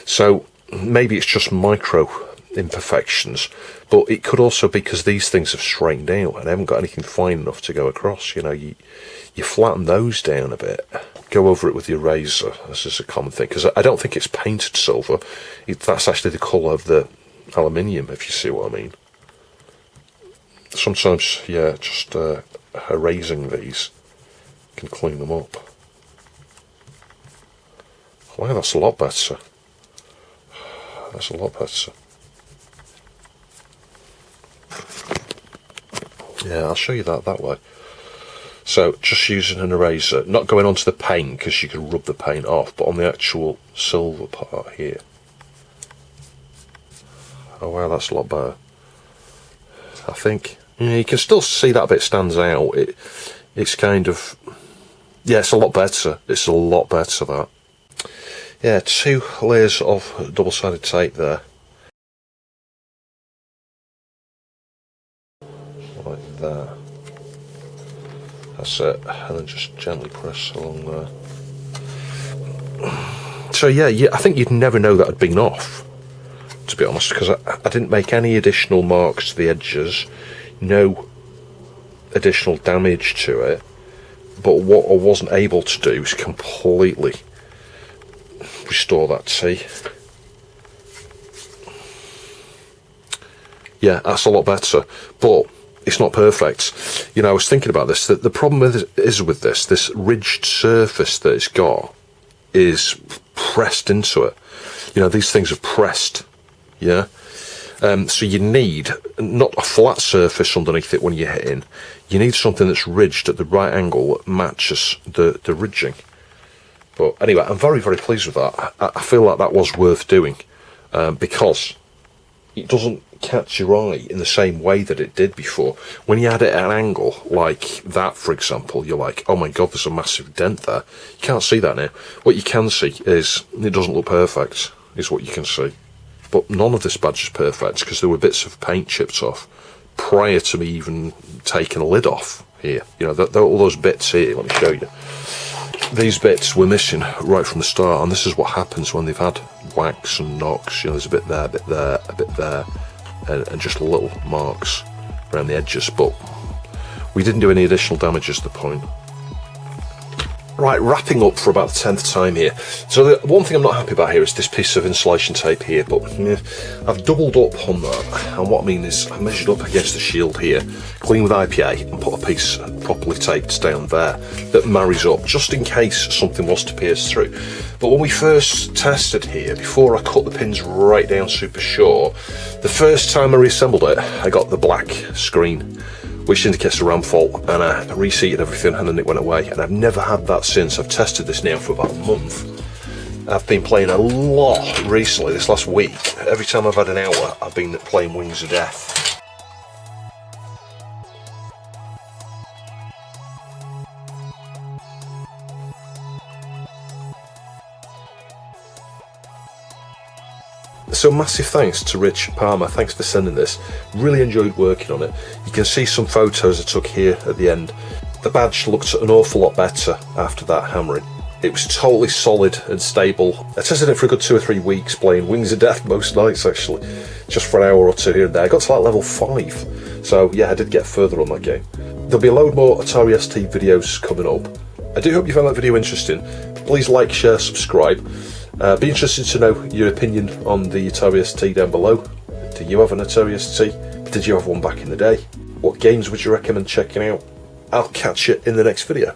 So maybe it's just micro imperfections, but it could also be because these things have straightened out and haven't got anything fine enough to go across. You know, you flatten those down a bit. Go over it with your razor. This is a common thing, because I don't think it's painted silver. That's actually the colour of the aluminium, if you see what I mean. Sometimes, yeah, just erasing these can clean them up. Wow, that's a lot better. That's a lot better. Yeah, I'll show you that way. So, just using an eraser, not going onto the paint because you can rub the paint off, but on the actual silver part here. Oh wow, that's a lot better. I think. Yeah, you can still see that bit stands out. It's kind of, yeah, it's a lot better. It's a lot better, that. Yeah, 2 layers of double-sided tape there. Like that. That's it. And then just gently press along there. So yeah, I think you'd never know that had been off, to be honest, because I didn't make any additional marks to the edges. No additional damage to it, but what I wasn't able to do is completely restore that T. Yeah, that's a lot better, but it's not perfect. You know, I was thinking about this, that the problem is with this ridged surface that it's got is pressed into it. You know, these things are pressed, yeah? So you need not a flat surface underneath it when you're hitting. You need something that's ridged at the right angle that matches the ridging. But anyway, I'm very, very pleased with that. I feel like that was worth doing, because it doesn't catch your eye in the same way that it did before. When you had it at an angle like that, for example, you're like, oh my god, there's a massive dent there. You can't see that now. What you can see is it doesn't look perfect, is what you can see. But none of this badge is perfect, because there were bits of paint chipped off prior to me even taking a lid off here. You know, all those bits here, let me show you. These bits were missing right from the start, and this is what happens when they've had wax and knocks. You know, there's a bit there, a bit there, a bit there, and just little marks around the edges. But we didn't do any additional damage is the point. Right, wrapping up for about the 10th time here. So the one thing I'm not happy about here is this piece of insulation tape here, but I've doubled up on that, and what I mean is I measured up against the shield here, clean with IPA, and put a piece properly taped down there that marries up, just in case something was to pierce through. But when we first tested here, before I cut the pins right down super short, the first time I reassembled it, I got the black screen, which indicates a RAM fault, and I reseated everything and then it went away, and I've never had that since. I've tested this now for about a month. I've been playing a lot recently, this last week. Every time I've had an hour, I've been playing Wings of Death. So massive thanks to Rich Palmer, thanks for sending this. Really enjoyed working on it. You can see some photos I took here at the end. The badge looked an awful lot better after that hammering. It was totally solid and stable. I tested it for a good 2 or 3 weeks, playing Wings of Death most nights actually, just for an hour or two here and there. I got to like level 5, so yeah, I did get further on that game. There'll be a load more Atari ST videos coming up. I do hope you found that video interesting. Please like, share, subscribe. Be interested to know your opinion on the Atari ST down below. Do you have an Atari ST? Did you have one back in the day? What games would you recommend checking out? I'll catch you in the next video.